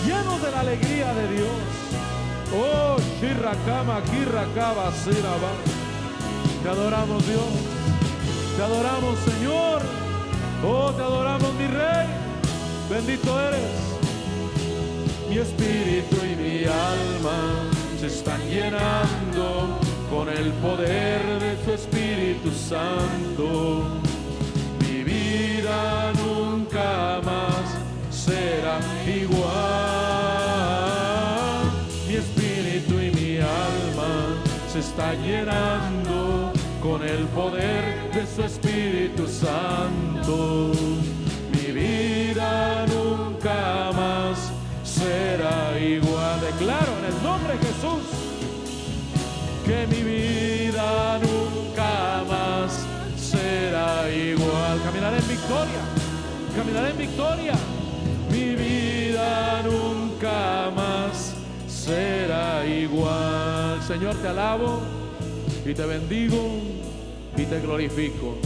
Llenos de la alegría de Dios. Oh, Shirrakama, Kirakaba, Siraba. Te adoramos, Dios. Te adoramos, Señor. Oh, te adoramos, mi Rey. Bendito eres. Mi espíritu y mi alma se están llenando con el poder de tu Espíritu Santo. Mi vida nunca más será igual. Mi espíritu y mi alma se está llenando con el poder de su Espíritu Santo. Mi vida nunca más será igual. Declaro en el nombre de Jesús que mi vida nunca más será igual. Caminaré en victoria. Caminaré en victoria. Mi vida nunca más será igual. Señor, te alabo y te bendigo y te glorifico.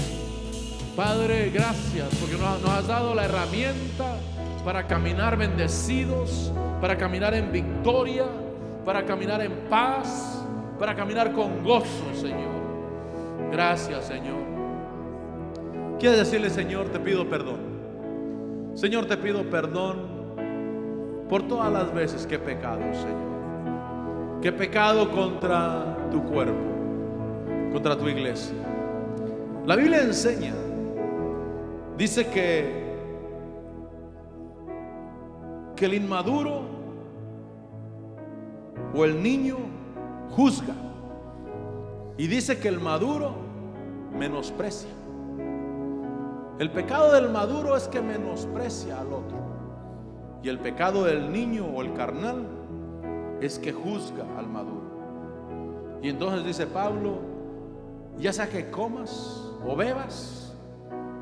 Padre, gracias porque nos has dado la herramienta para caminar bendecidos, para caminar en victoria, para caminar en paz, para caminar con gozo, Señor. Gracias, Señor. ¿Quieres decirle: Señor, te pido perdón? Señor, te pido perdón por todas las veces que he pecado, Señor. Que he pecado contra tu cuerpo, contra tu iglesia. La Biblia enseña, dice que el inmaduro o el niño juzga, y dice que el maduro menosprecia. El pecado del maduro es que menosprecia al otro, y el pecado del niño o el carnal es que juzga al maduro. Y entonces dice Pablo: ya sea que comas o bebas,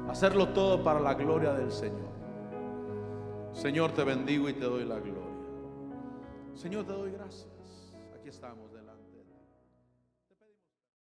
hacerlo todo para la gloria del Señor. Señor, te bendigo y te doy la gloria. Señor, te doy gracias. Aquí estamos.